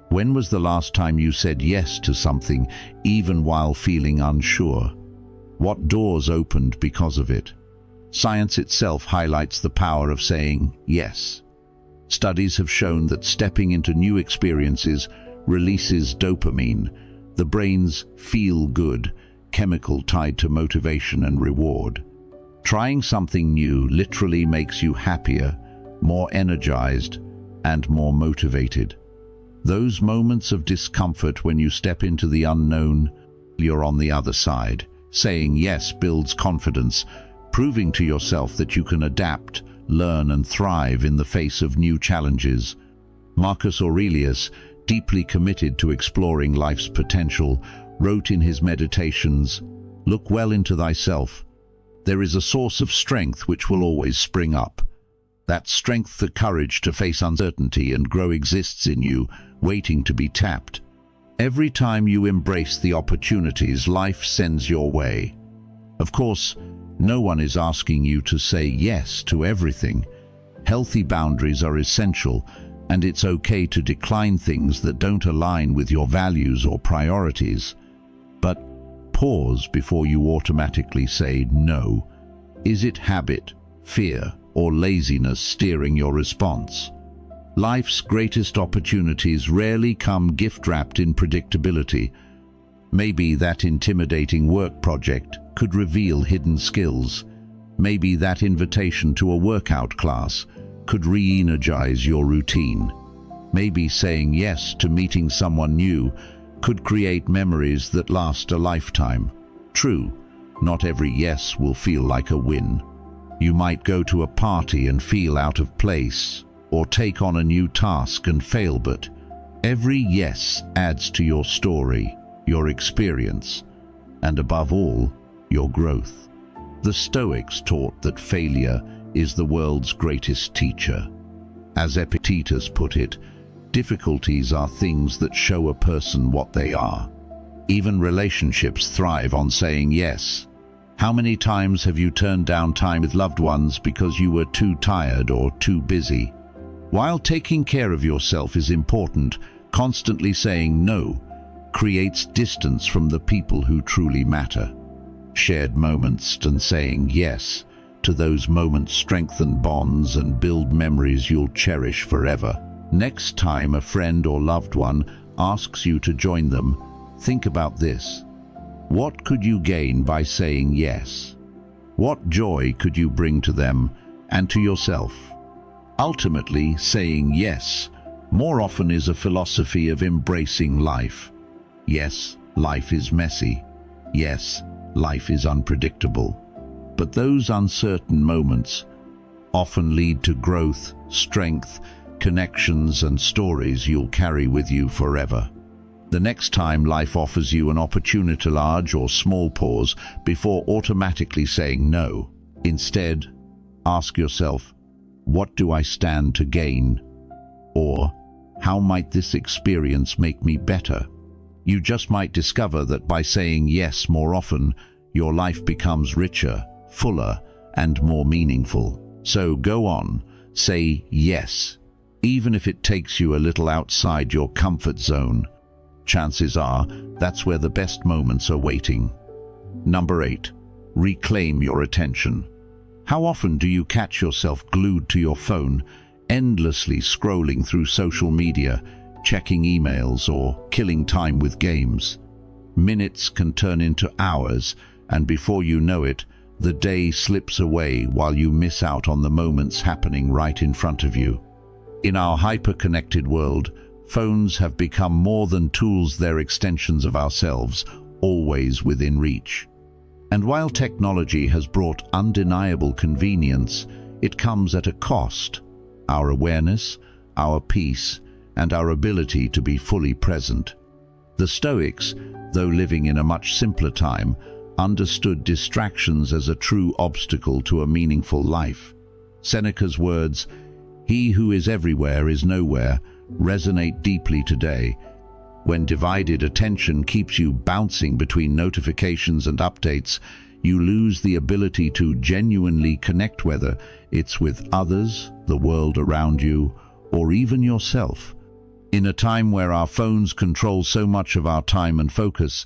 When was the last time you said yes to something, even while feeling unsure? What doors opened because of it? Science itself highlights the power of saying yes. Studies have shown that stepping into new experiences releases dopamine, the brain's feel-good chemical tied to motivation and reward. Trying something new literally makes you happier, more energized, and more motivated. Those moments of discomfort when you step into the unknown, you're on the other side. Saying yes builds confidence, proving to yourself that you can adapt, learn, and thrive in the face of new challenges. Marcus Aurelius, deeply committed to exploring life's potential, wrote in his Meditations, "Look well into thyself. There is a source of strength which will always spring up. That strength, the courage to face uncertainty and grow, exists in you, waiting to be tapped. Every time you embrace the opportunities life sends your way." Of course, no one is asking you to say yes to everything. Healthy boundaries are essential, and it's okay to decline things that don't align with your values or priorities. But pause before you automatically say no. Is it habit, fear, or laziness steering your response. Life's greatest opportunities rarely come gift-wrapped in predictability. Maybe that intimidating work project could reveal hidden skills. Maybe that invitation to a workout class could re-energize your routine. Maybe saying yes to meeting someone new could create memories that last a lifetime. True, not every yes will feel like a win. You might go to a party and feel out of place, or take on a new task and fail, but every yes adds to your story, your experience, and above all, your growth. The Stoics taught that failure is the world's greatest teacher. As Epictetus put it, difficulties are things that show a person what they are. Even relationships thrive on saying yes. How many times have you turned down time with loved ones because you were too tired or too busy? While taking care of yourself is important, constantly saying no creates distance from the people who truly matter. Shared moments and saying yes to those moments strengthen bonds and build memories you'll cherish forever. Next time a friend or loved one asks you to join them, think about this. What could you gain by saying yes? What joy could you bring to them and to yourself? Ultimately, saying yes more often is a philosophy of embracing life. Yes, life is messy. Yes, life is unpredictable. But those uncertain moments often lead to growth, strength, connections, and stories you'll carry with you forever. The next time life offers you an opportunity, large or small, pause before automatically saying no. Instead, ask yourself, what do I stand to gain? Or, how might this experience make me better? You just might discover that by saying yes more often, your life becomes richer, fuller, and more meaningful. So go on, say yes, even if it takes you a little outside your comfort zone. Chances are that's where the best moments are waiting. Number 8, reclaim your attention. How often do you catch yourself glued to your phone, endlessly scrolling through social media, checking emails, or killing time with games? Minutes can turn into hours, and before you know it, the day slips away while you miss out on the moments happening right in front of you. In our hyper-connected world, phones have become more than tools, they're extensions of ourselves, always within reach. And while technology has brought undeniable convenience, it comes at a cost. Our awareness, our peace, and our ability to be fully present. The Stoics, though living in a much simpler time, understood distractions as a true obstacle to a meaningful life. Seneca's words, "He who is everywhere is nowhere," resonate deeply today. When divided attention keeps you bouncing between notifications and updates, you lose the ability to genuinely connect, whether it's with others, the world around you, or even yourself. In a time where our phones control so much of our time and focus,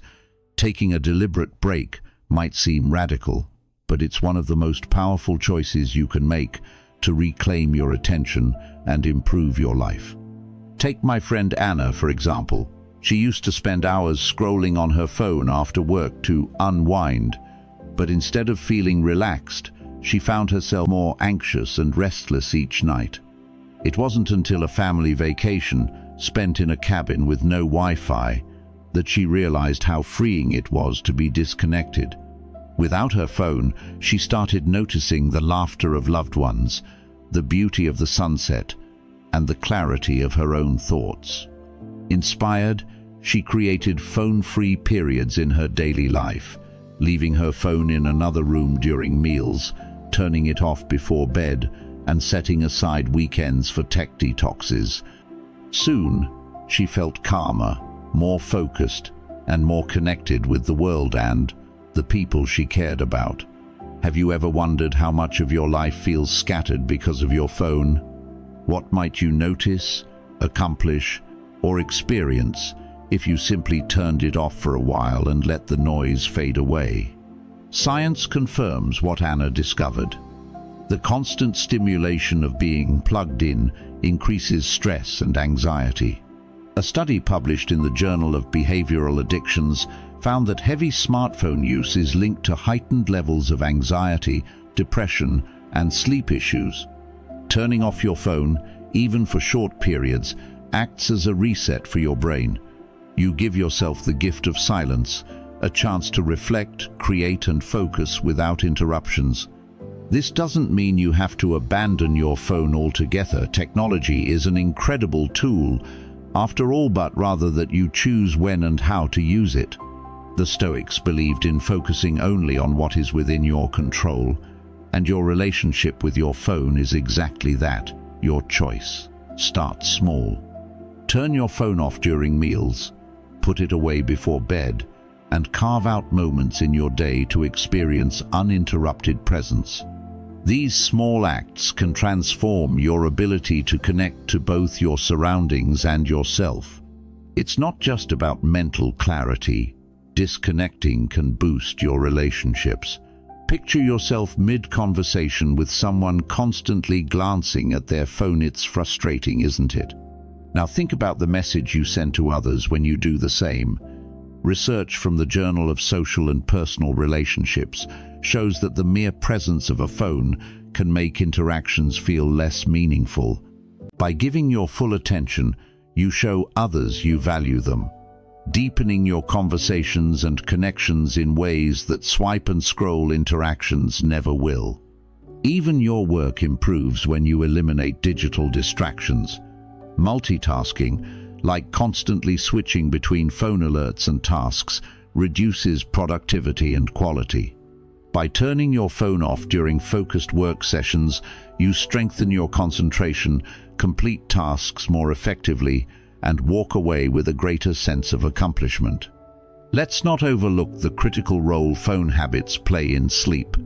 taking a deliberate break might seem radical, but it's one of the most powerful choices you can make to reclaim your attention and improve your life. Take my friend Anna, for example. She used to spend hours scrolling on her phone after work to unwind, but instead of feeling relaxed, she found herself more anxious and restless each night. It wasn't until a family vacation, spent in a cabin with no Wi-Fi, that she realized how freeing it was to be disconnected. Without her phone, she started noticing the laughter of loved ones, the beauty of the sunset, and the clarity of her own thoughts. Inspired, she created phone-free periods in her daily life, leaving her phone in another room during meals, turning it off before bed, and setting aside weekends for tech detoxes. Soon, she felt calmer, more focused, and more connected with the world and the people she cared about. Have you ever wondered how much of your life feels scattered because of your phone? What might you notice, accomplish, or experience if you simply turned it off for a while and let the noise fade away? Science confirms what Anna discovered. The constant stimulation of being plugged in increases stress and anxiety. A study published in the Journal of Behavioral Addictions found that heavy smartphone use is linked to heightened levels of anxiety, depression, and sleep issues. Turning off your phone, even for short periods, acts as a reset for your brain. You give yourself the gift of silence, a chance to reflect, create, and focus without interruptions. This doesn't mean you have to abandon your phone altogether. Technology is an incredible tool, after all, but rather that you choose when and how to use it. The Stoics believed in focusing only on what is within your control, and your relationship with your phone is exactly that, your choice. Start small. Turn your phone off during meals, put it away before bed, and carve out moments in your day to experience uninterrupted presence. These small acts can transform your ability to connect to both your surroundings and yourself. It's not just about mental clarity. Disconnecting can boost your relationships. Picture yourself mid-conversation with someone constantly glancing at their phone. It's frustrating, isn't it? Now think about the message you send to others when you do the same. Research from the Journal of Social and Personal Relationships shows that the mere presence of a phone can make interactions feel less meaningful. By giving your full attention, you show others you value them, deepening your conversations and connections in ways that swipe and scroll interactions never will. Even your work improves when you eliminate digital distractions. Multitasking, like constantly switching between phone alerts and tasks, reduces productivity and quality. By turning your phone off during focused work sessions, you strengthen your concentration, complete tasks more effectively, and walk away with a greater sense of accomplishment. Let's not overlook the critical role phone habits play in sleep.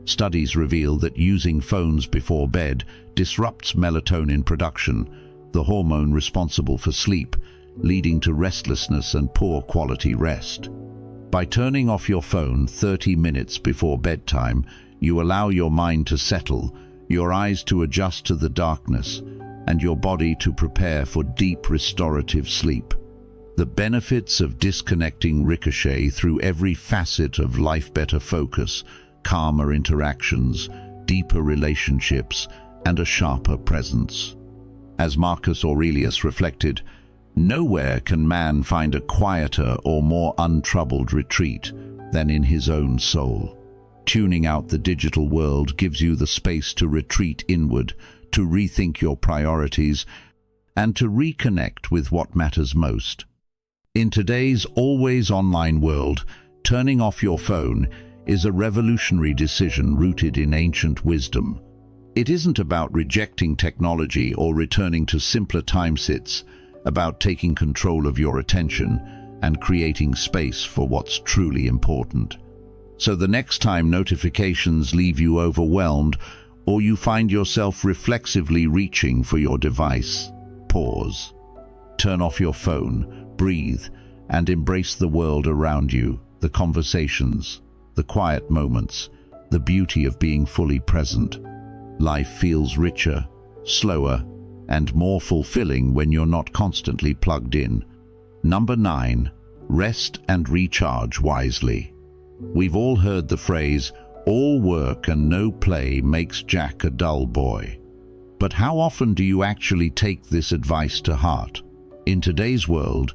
Studies reveal that using phones before bed disrupts melatonin production, the hormone responsible for sleep, leading to restlessness and poor quality rest. By turning off your phone 30 minutes before bedtime, you allow your mind to settle, your eyes to adjust to the darkness, and your body to prepare for deep restorative sleep. The benefits of disconnecting ricochet through every facet of life: better focus, calmer interactions, deeper relationships, and a sharper presence. As Marcus Aurelius reflected, "Nowhere can man find a quieter or more untroubled retreat than in his own soul." Tuning out the digital world gives you the space to retreat inward, to rethink your priorities, and to reconnect with what matters most. In today's always online world, turning off your phone is a revolutionary decision rooted in ancient wisdom. It isn't about rejecting technology or returning to simpler time sits, about taking control of your attention and creating space for what's truly important. So the next time notifications leave you overwhelmed, or you find yourself reflexively reaching for your device, pause. Turn off your phone, breathe, and embrace the world around you, the conversations, the quiet moments, the beauty of being fully present. Life feels richer, slower, and more fulfilling when you're not constantly plugged in. Number 9, rest and recharge wisely. We've all heard the phrase, "All work and no play makes Jack a dull boy." But how often do you actually take this advice to heart? In today's world,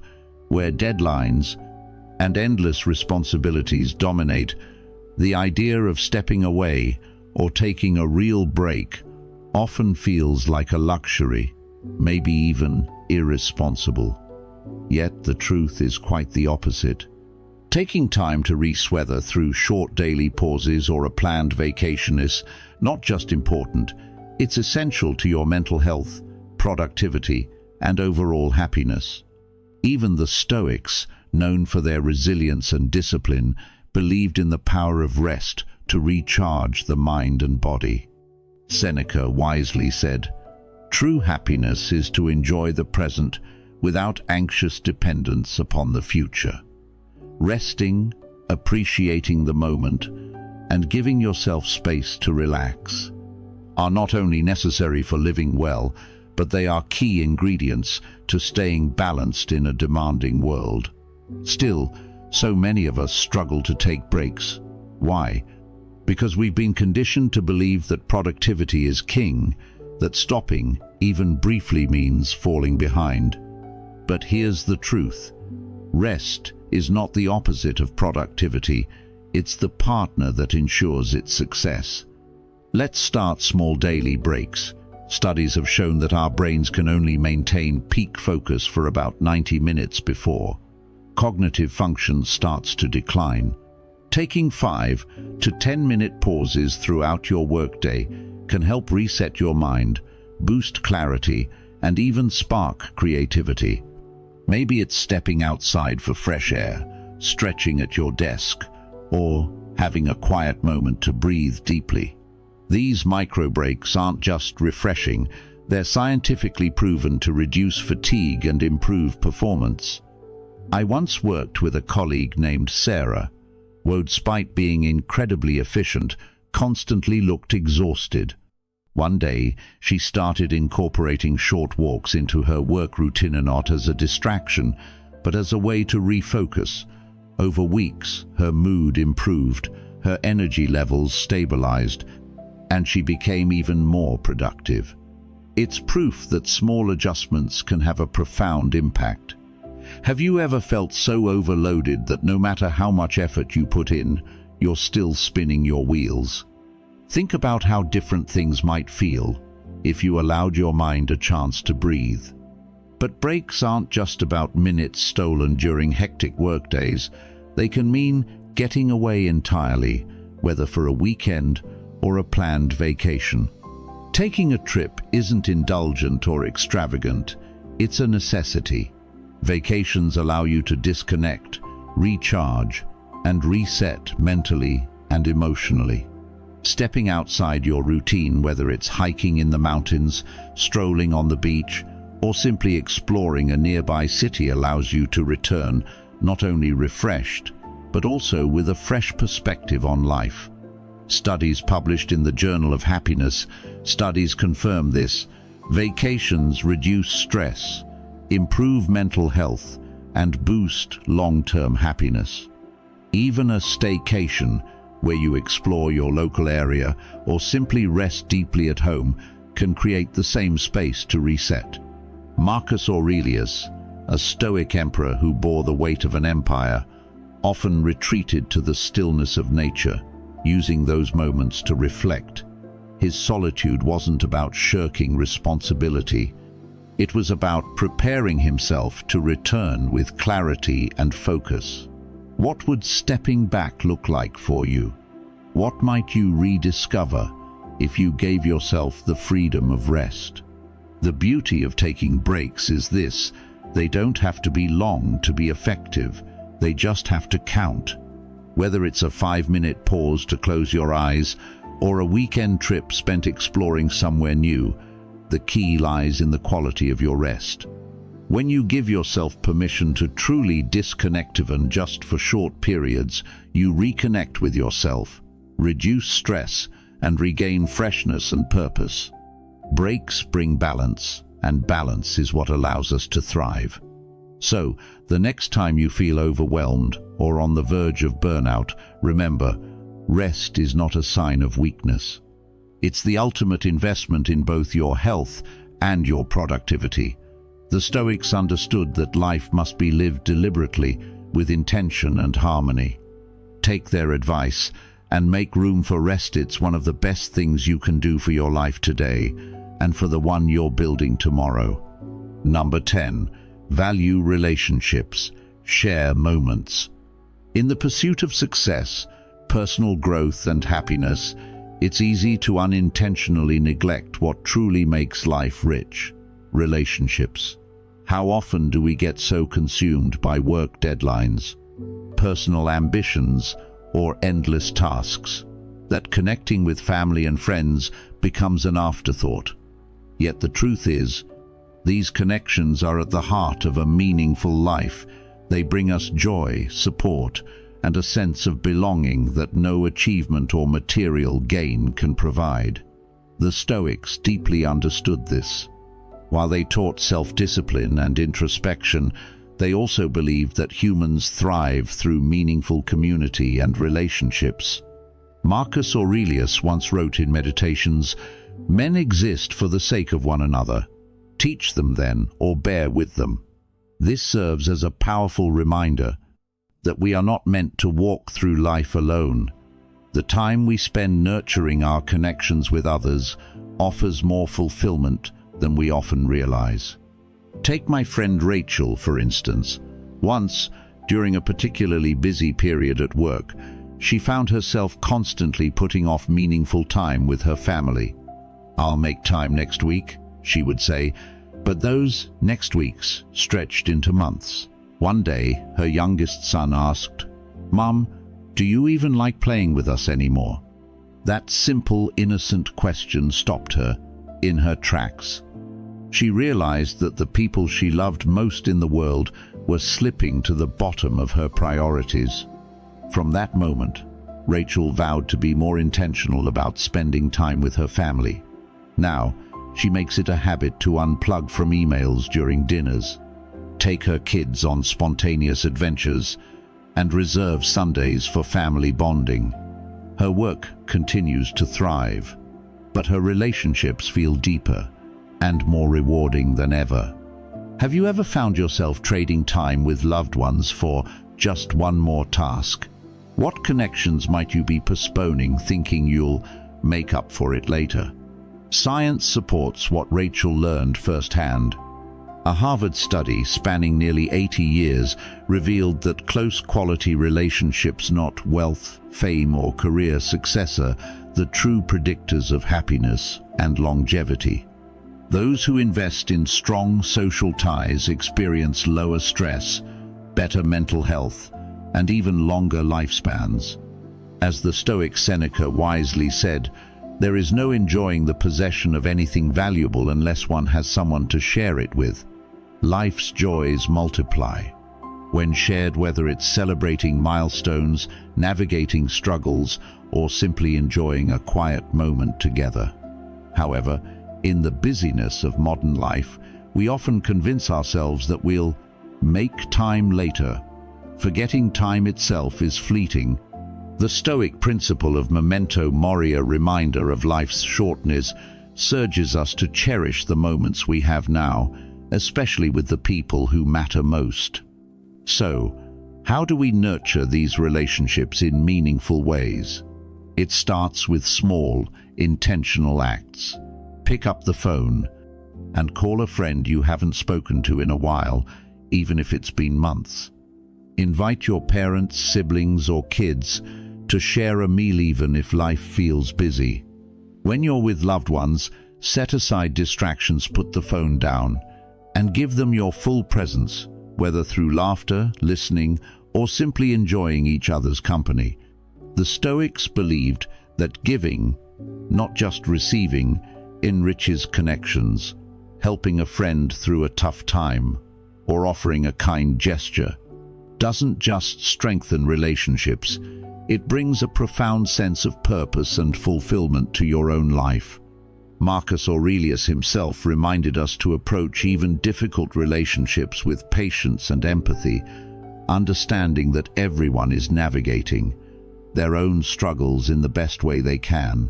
where deadlines and endless responsibilities dominate, the idea of stepping away or taking a real break often feels like a luxury, maybe even irresponsible. Yet the truth is quite the opposite. Taking time to re-weather through short daily pauses or a planned vacation is not just important, it's essential to your mental health, productivity, and overall happiness. Even the Stoics, known for their resilience and discipline, believed in the power of rest to recharge the mind and body. Seneca wisely said, "True happiness is to enjoy the present without anxious dependence upon the future." Resting, appreciating the moment, and giving yourself space to relax. are not only necessary for living well, but they are key ingredients to staying balanced in a demanding world. Still, so many of us struggle to take breaks. Why? Because we've been conditioned to believe that productivity is king, that stopping, even briefly, means falling behind. But here's the truth. Rest is not the opposite of productivity. It's the partner that ensures its success. Let's start small daily breaks. Studies have shown that our brains can only maintain peak focus for about 90 minutes before cognitive function starts to decline. Taking 5 to 10-minute pauses throughout your workday can help reset your mind, boost clarity, and even spark creativity. Maybe it's stepping outside for fresh air, stretching at your desk, or having a quiet moment to breathe deeply. These micro breaks aren't just refreshing, they're scientifically proven to reduce fatigue and improve performance. I once worked with a colleague named Sarah, who, despite being incredibly efficient, constantly looked exhausted. One day, she started incorporating short walks into her work routine, not as a distraction, but as a way to refocus. Over weeks, her mood improved, her energy levels stabilized, and she became even more productive. It's proof that small adjustments can have a profound impact. Have you ever felt so overloaded that no matter how much effort you put in, you're still spinning your wheels? Think about how different things might feel if you allowed your mind a chance to breathe. But breaks aren't just about minutes stolen during hectic workdays. They can mean getting away entirely, whether for a weekend or a planned vacation. Taking a trip isn't indulgent or extravagant, it's a necessity. Vacations allow you to disconnect, recharge, and reset mentally and emotionally. Stepping outside your routine, whether it's hiking in the mountains, strolling on the beach, or simply exploring a nearby city, allows you to return not only refreshed, but also with a fresh perspective on life. Studies published in the Journal of Happiness studies confirm this. Vacations reduce stress, improve mental health, and boost long-term happiness. Even a staycation, where you explore your local area or simply rest deeply at home, can create the same space to reset. Marcus Aurelius, a Stoic emperor who bore the weight of an empire, often retreated to the stillness of nature, using those moments to reflect. His solitude wasn't about shirking responsibility. It was about preparing himself to return with clarity and focus. What would stepping back look like for you? What might you rediscover if you gave yourself the freedom of rest? The beauty of taking breaks is this: they don't have to be long to be effective, they just have to count. Whether it's a 5-minute pause to close your eyes or a weekend trip spent exploring somewhere new, the key lies in the quality of your rest. When you give yourself permission to truly disconnect, even just for short periods, you reconnect with yourself, reduce stress, and regain freshness and purpose. Breaks bring balance, and balance is what allows us to thrive. So, the next time you feel overwhelmed or on the verge of burnout, remember, rest is not a sign of weakness. It's the ultimate investment in both your health and your productivity. The Stoics understood that life must be lived deliberately, with intention and harmony. Take their advice and make room for rest. It's one of the best things you can do for your life today and for the one you're building tomorrow. Number 10. Value relationships. Share moments. In the pursuit of success, personal growth, and happiness, it's easy to unintentionally neglect what truly makes life rich: relationships. How often do we get so consumed by work deadlines, personal ambitions, or endless tasks that connecting with family and friends becomes an afterthought? Yet the truth is, these connections are at the heart of a meaningful life. They bring us joy, support, and a sense of belonging that no achievement or material gain can provide. The Stoics deeply understood this. While they taught self-discipline and introspection, they also believed that humans thrive through meaningful community and relationships. Marcus Aurelius once wrote in Meditations, "Men exist for the sake of one another. Teach them then, or bear with them." This serves as a powerful reminder that we are not meant to walk through life alone. The time we spend nurturing our connections with others offers more fulfillment than we often realize. Take my friend Rachel, for instance. Once, during a particularly busy period at work, she found herself constantly putting off meaningful time with her family. "I'll make time next week," she would say, but those next weeks stretched into months. One day, her youngest son asked, "Mom, do you even like playing with us anymore?" That simple, innocent question stopped her in her tracks. She realized that the people she loved most in the world were slipping to the bottom of her priorities. From that moment, Rachel vowed to be more intentional about spending time with her family. Now, she makes it a habit to unplug from emails during dinners, take her kids on spontaneous adventures, and reserve Sundays for family bonding. Her work continues to thrive, but her relationships feel deeper and more rewarding than ever. Have you ever found yourself trading time with loved ones for just one more task? What connections might you be postponing, thinking you'll make up for it later? Science supports what Rachel learned firsthand. A Harvard study spanning nearly 80 years revealed that close quality relationships, not wealth, fame, or career success, are the true predictors of happiness and longevity. Those who invest in strong social ties experience lower stress, better mental health, and even longer lifespans. As the Stoic Seneca wisely said, "There is no enjoying the possession of anything valuable unless one has someone to share it with." Life's joys multiply when shared, whether it's celebrating milestones, navigating struggles, or simply enjoying a quiet moment together. However, in the busyness of modern life, we often convince ourselves that we'll make time later, forgetting time itself is fleeting. The Stoic principle of memento mori, a reminder of life's shortness, urges us to cherish the moments we have now, especially with the people who matter most. So, how do we nurture these relationships in meaningful ways? It starts with small, intentional acts. Pick up the phone and call a friend you haven't spoken to in a while, even if it's been months. Invite your parents, siblings, or kids to share a meal even if life feels busy. When you're with loved ones, set aside distractions, put the phone down, and give them your full presence, whether through laughter, listening, or simply enjoying each other's company. The Stoics believed that giving, not just receiving, enriches connections. Helping a friend through a tough time or offering a kind gesture doesn't just strengthen relationships, it brings a profound sense of purpose and fulfillment to your own life. Marcus Aurelius himself reminded us to approach even difficult relationships with patience and empathy, understanding that everyone is navigating their own struggles in the best way they can.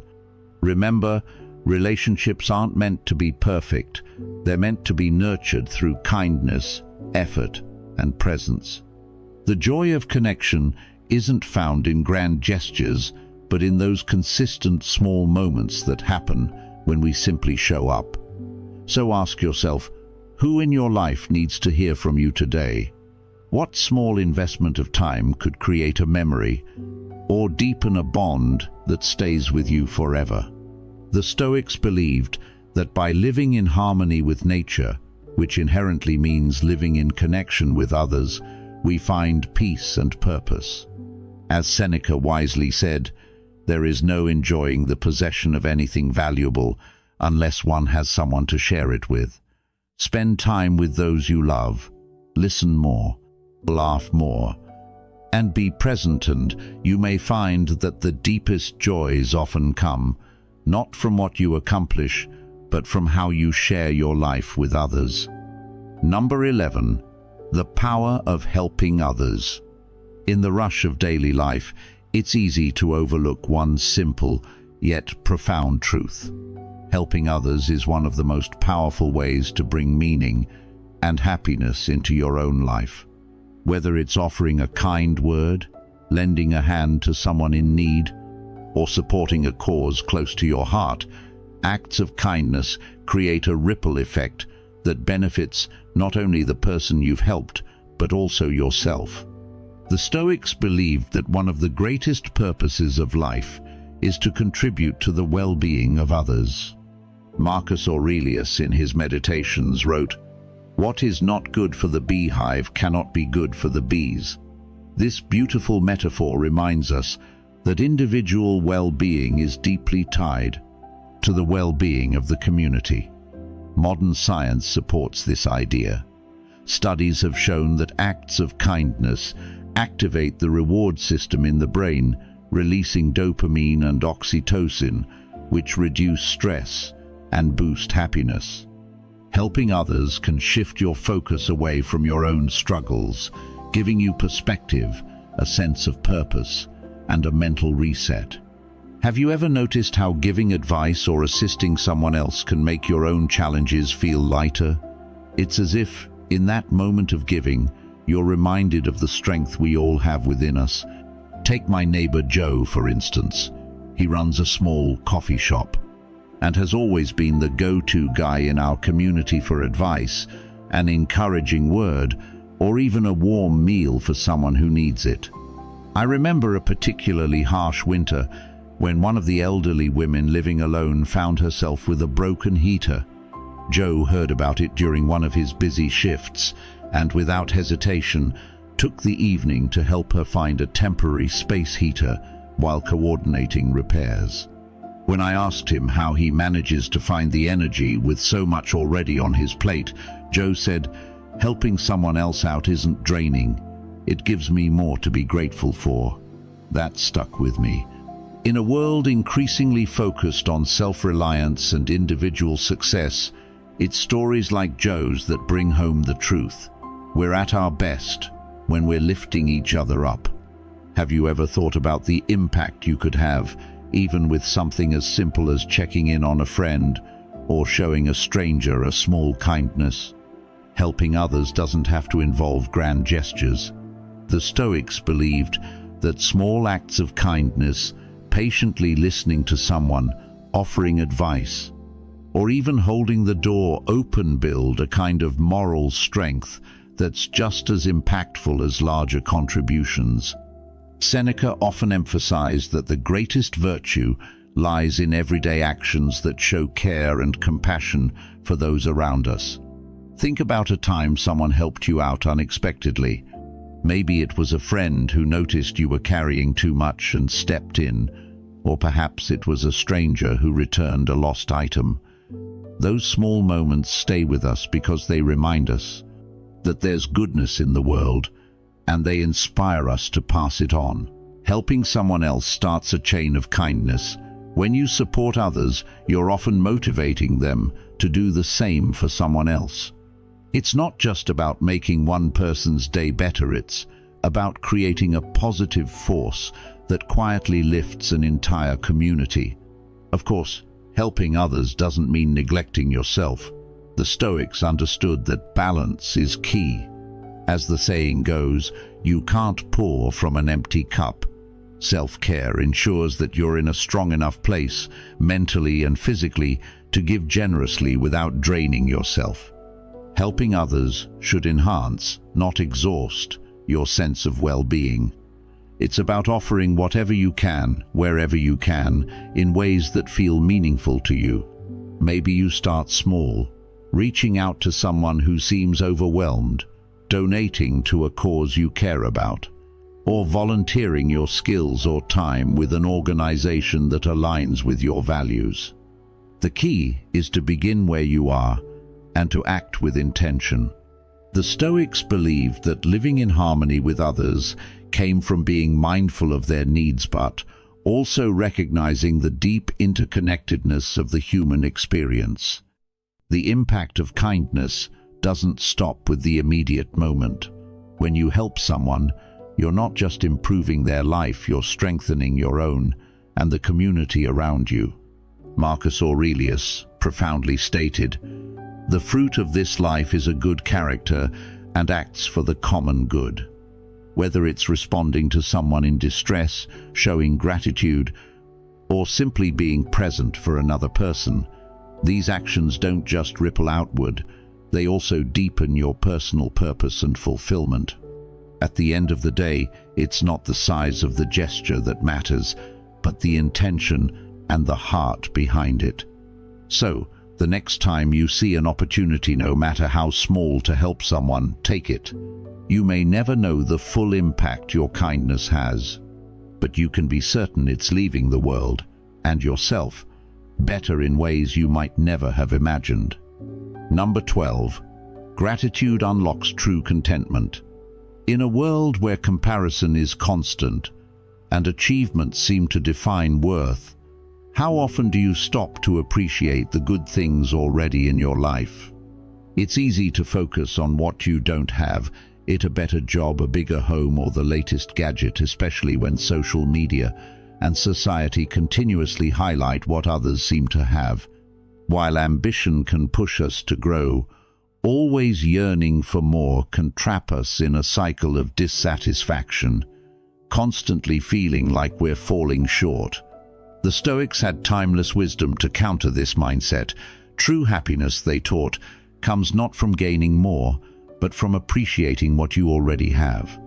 Remember, relationships aren't meant to be perfect. They're meant to be nurtured through kindness, effort, and presence. The joy of connection isn't found in grand gestures, but in those consistent small moments that happen when we simply show up. So ask yourself, who in your life needs to hear from you today? What small investment of time could create a memory or deepen a bond that stays with you forever? The Stoics believed that by living in harmony with nature, which inherently means living in connection with others, we find peace and purpose. As Seneca wisely said, there is no enjoying the possession of anything valuable unless one has someone to share it with. Spend time with those you love, listen more, laugh more, and be present, and you may find that the deepest joys often come not from what you accomplish, but from how you share your life with others. Number 11. The power of helping others. In the rush of daily life, it's easy to overlook one simple, yet profound truth. Helping others is one of the most powerful ways to bring meaning and happiness into your own life. Whether it's offering a kind word, lending a hand to someone in need, or supporting a cause close to your heart, acts of kindness create a ripple effect that benefits not only the person you've helped, but also yourself. The Stoics believed that one of the greatest purposes of life is to contribute to the well-being of others. Marcus Aurelius, in his Meditations, wrote, "What is not good for the beehive cannot be good for the bees." This beautiful metaphor reminds us that individual well-being is deeply tied to the well-being of the community. Modern science supports this idea. Studies have shown that acts of kindness activate the reward system in the brain, releasing dopamine and oxytocin, which reduce stress and boost happiness. Helping others can shift your focus away from your own struggles, giving you perspective, a sense of purpose, and a mental reset. Have you ever noticed how giving advice or assisting someone else can make your own challenges feel lighter? It's as if, in that moment of giving, you're reminded of the strength we all have within us. Take my neighbor Joe, for instance. He runs a small coffee shop and has always been the go-to guy in our community for advice, an encouraging word, or even a warm meal for someone who needs it. I remember a particularly harsh winter when one of the elderly women living alone found herself with a broken heater. Joe heard about it during one of his busy shifts and, without hesitation, took the evening to help her find a temporary space heater while coordinating repairs. When I asked him how he manages to find the energy with so much already on his plate, Joe said, "Helping someone else out isn't draining. It gives me more to be grateful for." That stuck with me. In a world increasingly focused on self-reliance and individual success, it's stories like Joe's that bring home the truth. We're at our best when we're lifting each other up. Have you ever thought about the impact you could have, even with something as simple as checking in on a friend or showing a stranger a small kindness? Helping others doesn't have to involve grand gestures. The Stoics believed that small acts of kindness, patiently listening to someone, offering advice, or even holding the door open build a kind of moral strength that's just as impactful as larger contributions. Seneca often emphasized that the greatest virtue lies in everyday actions that show care and compassion for those around us. Think about a time someone helped you out unexpectedly. Maybe it was a friend who noticed you were carrying too much and stepped in, or perhaps it was a stranger who returned a lost item. Those small moments stay with us because they remind us that there's goodness in the world, and they inspire us to pass it on. Helping someone else starts a chain of kindness. When you support others, you're often motivating them to do the same for someone else. It's not just about making one person's day better, it's about creating a positive force that quietly lifts an entire community. Of course, helping others doesn't mean neglecting yourself. The Stoics understood that balance is key. As the saying goes, you can't pour from an empty cup. Self-care ensures that you're in a strong enough place, mentally and physically, to give generously without draining yourself. Helping others should enhance, not exhaust, your sense of well-being. It's about offering whatever you can, wherever you can, in ways that feel meaningful to you. Maybe you start small, reaching out to someone who seems overwhelmed, donating to a cause you care about, or volunteering your skills or time with an organization that aligns with your values. The key is to begin where you are and to act with intention. The Stoics believed that living in harmony with others came from being mindful of their needs but also recognizing the deep interconnectedness of the human experience. The impact of kindness doesn't stop with the immediate moment. When you help someone, you're not just improving their life, you're strengthening your own and the community around you. Marcus Aurelius profoundly stated, "The fruit of this life is a good character and acts for the common good." Whether it's responding to someone in distress, showing gratitude, or simply being present for another person, these actions don't just ripple outward, they also deepen your personal purpose and fulfillment. At the end of the day, it's not the size of the gesture that matters, but the intention and the heart behind it. So, the next time you see an opportunity, no matter how small, to help someone, take it. You may never know the full impact your kindness has, but you can be certain it's leaving the world, and yourself, better in ways you might never have imagined. Number 12. Gratitude unlocks true contentment. In a world where comparison is constant and achievements seem to define worth, how often do you stop to appreciate the good things already in your life? It's easy to focus on what you don't have, a better job, a bigger home, or the latest gadget, especially when social media and society continuously highlight what others seem to have. While ambition can push us to grow, always yearning for more can trap us in a cycle of dissatisfaction, constantly feeling like we're falling short. The Stoics had timeless wisdom to counter this mindset. True happiness, they taught, comes not from gaining more, but from appreciating what you already have.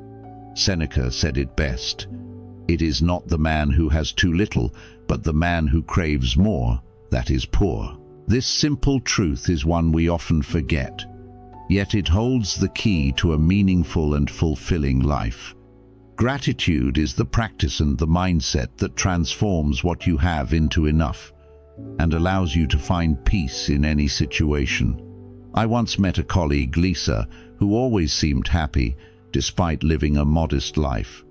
Seneca said it best, "It is not the man who has too little, but the man who craves more, that is poor." This simple truth is one we often forget, yet it holds the key to a meaningful and fulfilling life. Gratitude is the practice and the mindset that transforms what you have into enough and allows you to find peace in any situation. I once met a colleague, Lisa, who always seemed happy despite living a modest life.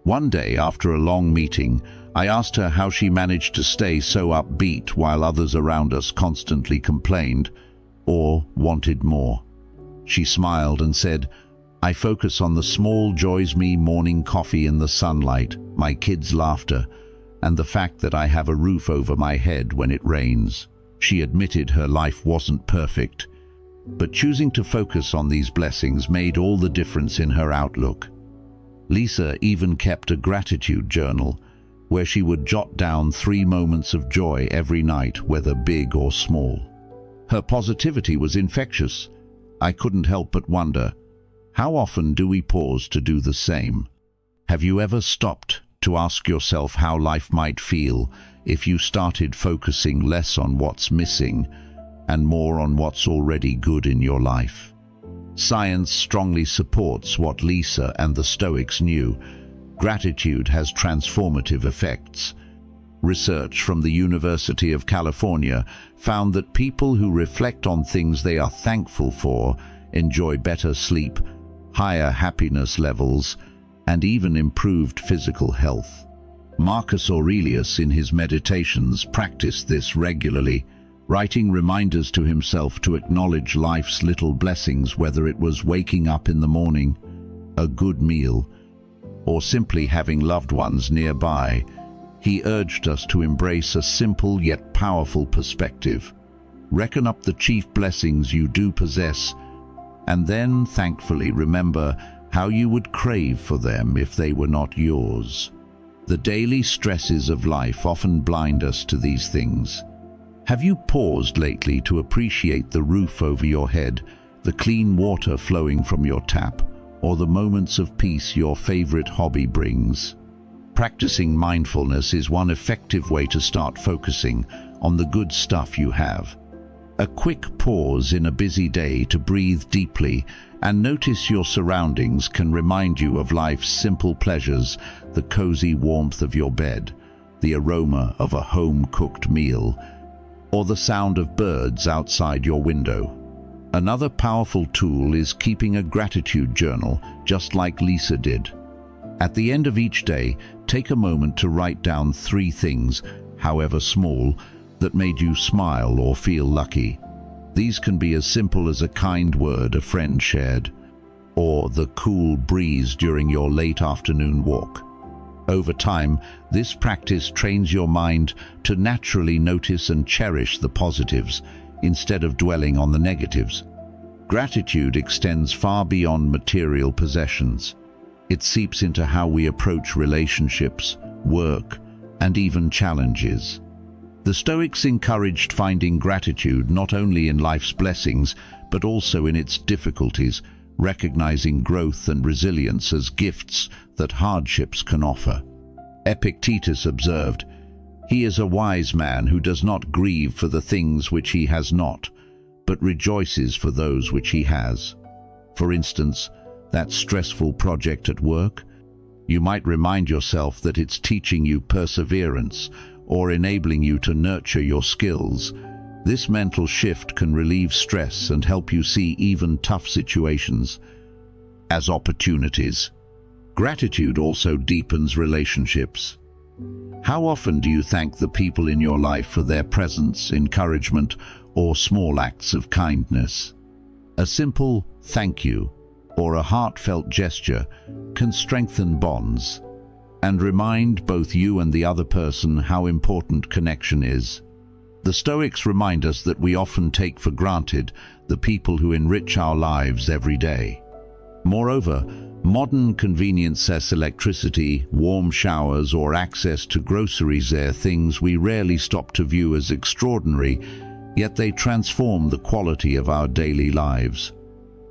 One day, after a long meeting, I asked her how she managed to stay so upbeat while others around us constantly complained or wanted more. She smiled and said, "I focus on the small joys, me morning coffee in the sunlight, my kids' laughter, and the fact that I have a roof over my head when it rains." She admitted her life wasn't perfect, but choosing to focus on these blessings made all the difference in her outlook. Lisa even kept a gratitude journal, where she would jot down 3 moments of joy every night, whether big or small. Her positivity was infectious. I couldn't help but wonder, how often do we pause to do the same? Have you ever stopped to ask yourself how life might feel if you started focusing less on what's missing and more on what's already good in your life? Science strongly supports what Lisa and the Stoics knew. Gratitude has transformative effects. Research from the University of California found that people who reflect on things they are thankful for enjoy better sleep, higher happiness levels, and even improved physical health. Marcus Aurelius, in his Meditations, practiced this regularly, writing reminders to himself to acknowledge life's little blessings, whether it was waking up in the morning, a good meal, or simply having loved ones nearby. He urged us to embrace a simple yet powerful perspective. Reckon up the chief blessings you do possess, and then thankfully remember how you would crave for them if they were not yours. The daily stresses of life often blind us to these things. Have you paused lately to appreciate the roof over your head, the clean water flowing from your tap, or the moments of peace your favorite hobby brings? Practicing mindfulness is one effective way to start focusing on the good stuff you have. A quick pause in a busy day to breathe deeply and notice your surroundings can remind you of life's simple pleasures, the cozy warmth of your bed, the aroma of a home-cooked meal, or the sound of birds outside your window. Another powerful tool is keeping a gratitude journal, just like Lisa did. At the end of each day, take a moment to write down 3 things, however small, that made you smile or feel lucky. These can be as simple as a kind word a friend shared, or the cool breeze during your late afternoon walk. Over time, this practice trains your mind to naturally notice and cherish the positives instead of dwelling on the negatives. Gratitude extends far beyond material possessions. It seeps into how we approach relationships, work, and even challenges. The Stoics encouraged finding gratitude not only in life's blessings, but also in its difficulties, recognizing growth and resilience as gifts that hardships can offer. Epictetus observed, "He is a wise man who does not grieve for the things which he has not, but rejoices for those which he has." For instance, that stressful project at work, you might remind yourself that it's teaching you perseverance or enabling you to nurture your skills. This mental shift can relieve stress and help you see even tough situations as opportunities. Gratitude also deepens relationships. How often do you thank the people in your life for their presence, encouragement, or small acts of kindness? A simple thank you or a heartfelt gesture can strengthen bonds and remind both you and the other person how important connection is. The Stoics remind us that we often take for granted the people who enrich our lives every day. Moreover, modern convenience as electricity, warm showers, or access to groceries are things we rarely stop to view as extraordinary, yet they transform the quality of our daily lives.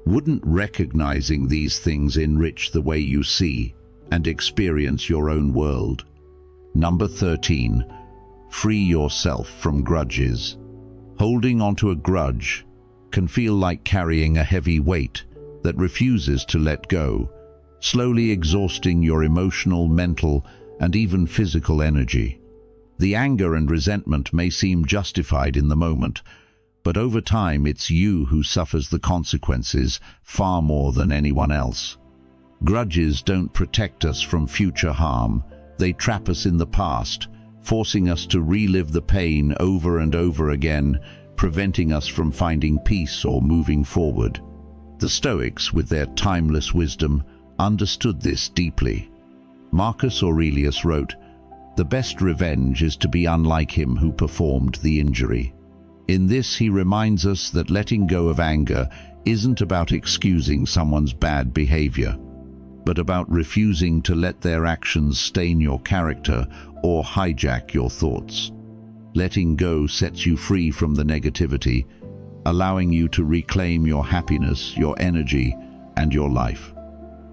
Wouldn't recognizing these things enrich the way you see and experience your own world? Number 13. Free yourself from grudges. Holding onto a grudge can feel like carrying a heavy weight that refuses to let go, slowly exhausting your emotional, mental, and even physical energy. The anger and resentment may seem justified in the moment, but over time it's you who suffers the consequences far more than anyone else. Grudges don't protect us from future harm. They trap us in the past, forcing us to relive the pain over and over again, preventing us from finding peace or moving forward. The Stoics, with their timeless wisdom, understood this deeply. Marcus Aurelius wrote, "The best revenge is to be unlike him who performed the injury." In this, he reminds us that letting go of anger isn't about excusing someone's bad behavior, but about refusing to let their actions stain your character or hijack your thoughts. Letting go sets you free from the negativity, allowing you to reclaim your happiness, your energy, and your life.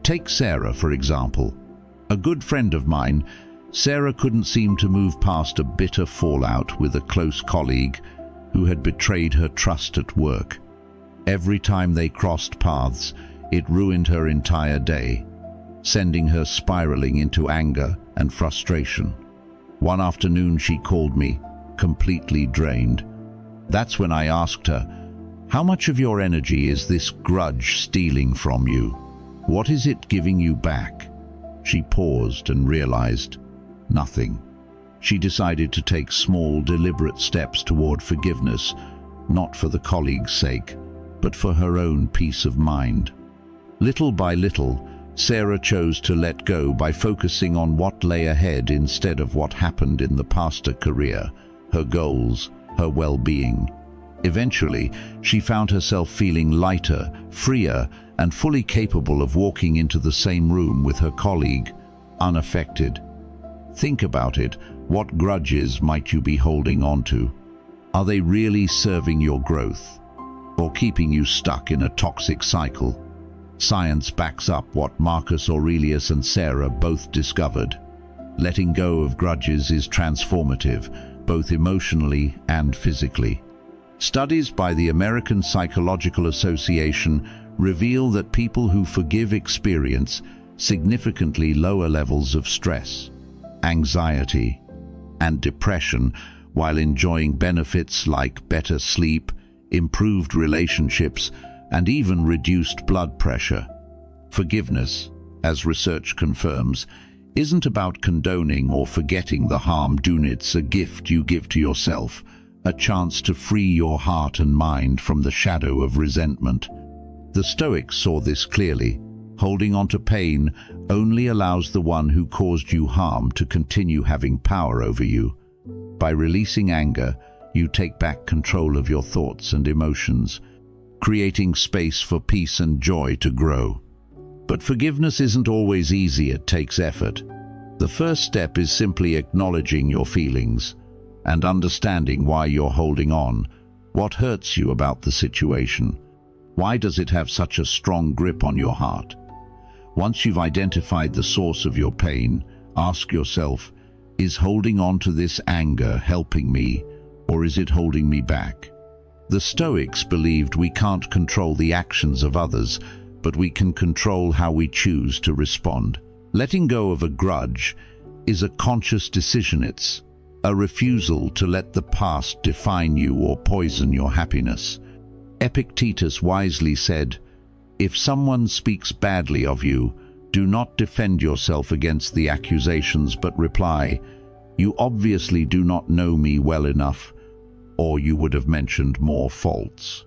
Take Sarah, for example. A good friend of mine, Sarah couldn't seem to move past a bitter fallout with a close colleague who had betrayed her trust at work. Every time they crossed paths, it ruined her entire day, sending her spiraling into anger and frustration. One afternoon she called me, completely drained. That's when I asked her, "How much of your energy is this grudge stealing from you? What is it giving you back?" She paused and realized nothing. She decided to take small, deliberate steps toward forgiveness, not for the colleague's sake, but for her own peace of mind. Little by little, Sarah chose to let go by focusing on what lay ahead instead of what happened in the past: her career, her goals, her well-being. Eventually, she found herself feeling lighter, freer, and fully capable of walking into the same room with her colleague, unaffected. Think about it. What grudges might you be holding on to? Are they really serving your growth, or keeping you stuck in a toxic cycle? Science backs up what Marcus Aurelius and Sarah both discovered. Letting go of grudges is transformative, both emotionally and physically. Studies by the American Psychological Association reveal that people who forgive experience significantly lower levels of stress, anxiety, and depression, while enjoying benefits like better sleep, improved relationships, and even reduced blood pressure. Forgiveness, as research confirms, isn't about condoning or forgetting the harm done. It's a gift you give to yourself, a chance to free your heart and mind from the shadow of resentment. The Stoics saw this clearly. Holding on to pain only allows the one who caused you harm to continue having power over you. By releasing anger, you take back control of your thoughts and emotions, creating space for peace and joy to grow. But forgiveness isn't always easy. It takes effort. The first step is simply acknowledging your feelings and understanding why you're holding on. What hurts you about the situation? Why does it have such a strong grip on your heart? Once you've identified the source of your pain, ask yourself, is holding on to this anger helping me, or is it holding me back? The Stoics believed we can't control the actions of others, but we can control how we choose to respond. Letting go of a grudge is a conscious decision. It's a refusal to let the past define you or poison your happiness. Epictetus wisely said, "If someone speaks badly of you, do not defend yourself against the accusations, but reply, 'You obviously do not know me well enough, or you would have mentioned more faults.'"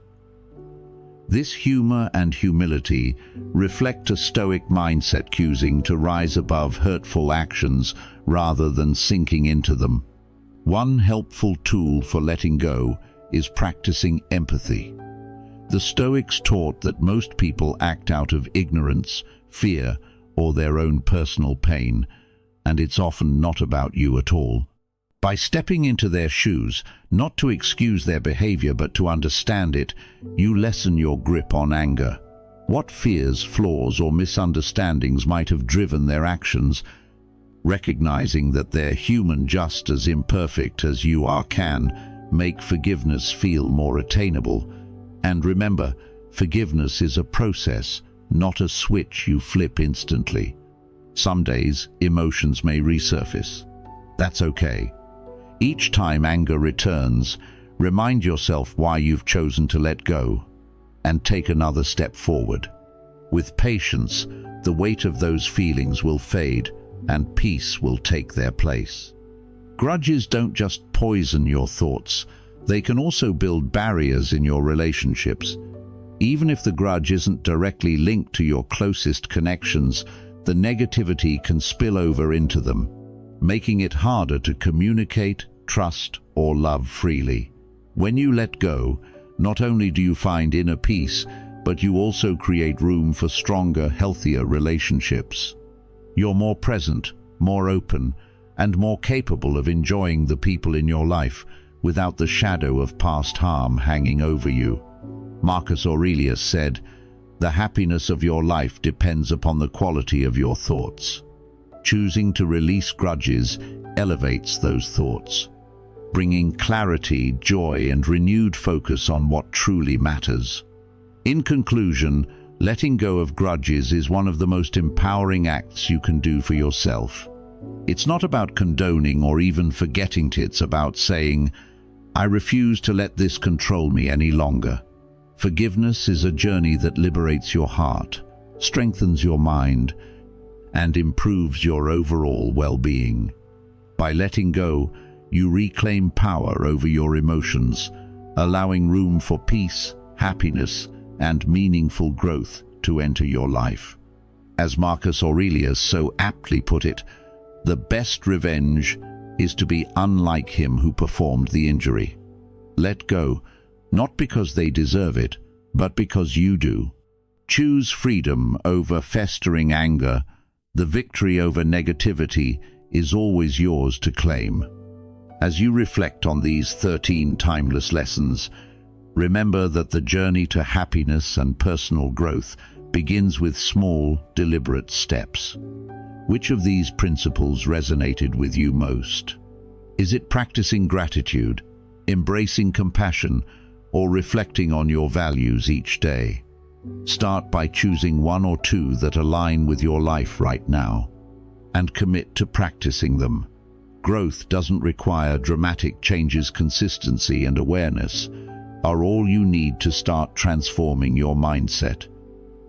This humor and humility reflect a Stoic mindset, choosing to rise above hurtful actions rather than sinking into them. One helpful tool for letting go is practicing empathy. The Stoics taught that most people act out of ignorance, fear, or their own personal pain, and it's often not about you at all. By stepping into their shoes, not to excuse their behavior but to understand it, you lessen your grip on anger. What fears, flaws, or misunderstandings might have driven their actions? Recognizing that they're human, just as imperfect as you are, can make forgiveness feel more attainable. And remember, forgiveness is a process, not a switch you flip instantly. Some days, emotions may resurface. That's okay. Each time anger returns, remind yourself why you've chosen to let go, and take another step forward. With patience, the weight of those feelings will fade, and peace will take their place. Grudges don't just poison your thoughts, they can also build barriers in your relationships. Even if the grudge isn't directly linked to your closest connections, the negativity can spill over into them, making it harder to communicate, trust, or love freely. When you let go, not only do you find inner peace, but you also create room for stronger, healthier relationships. You're more present, more open, and more capable of enjoying the people in your life without the shadow of past harm hanging over you. Marcus Aurelius said, "The happiness of your life depends upon the quality of your thoughts." Choosing to release grudges elevates those thoughts, bringing clarity, joy, and renewed focus on what truly matters. In conclusion, letting go of grudges is one of the most empowering acts you can do for yourself. It's not about condoning or even forgetting it. It's about saying, "I refuse to let this control me any longer." Forgiveness is a journey that liberates your heart, strengthens your mind, and improves your overall well-being. By letting go, you reclaim power over your emotions, allowing room for peace, happiness, and meaningful growth to enter your life. As Marcus Aurelius so aptly put it, the best revenge is to be unlike him who performed the injury. Let go, not because they deserve it, but because you do. Choose freedom over festering anger. The victory over negativity is always yours to claim. As you reflect on these 13 timeless lessons, remember that the journey to happiness and personal growth begins with small, deliberate steps. Which of these principles resonated with you most? Is it practicing gratitude, embracing compassion, or reflecting on your values each day? Start by choosing one or two that align with your life right now, and commit to practicing them. Growth doesn't require dramatic changes. Consistency and awareness are all you need to start transforming your mindset.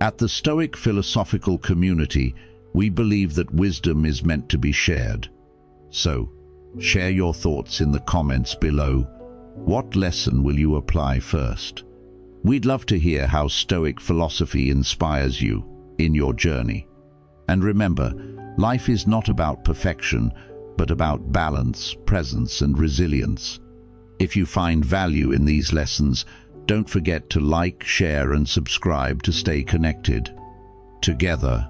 At the Stoic Philosophical Community, We believe that wisdom is meant to be shared. So, share your thoughts in the comments below. What lesson will you apply first? We'd love to hear how Stoic philosophy inspires you in your journey. And remember, life is not about perfection, but about balance, presence, and resilience. If you find value in these lessons, don't forget to like, share, and subscribe to stay connected. Together,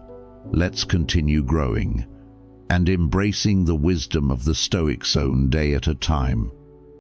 let's continue growing and embracing the wisdom of the Stoic zone day at a time.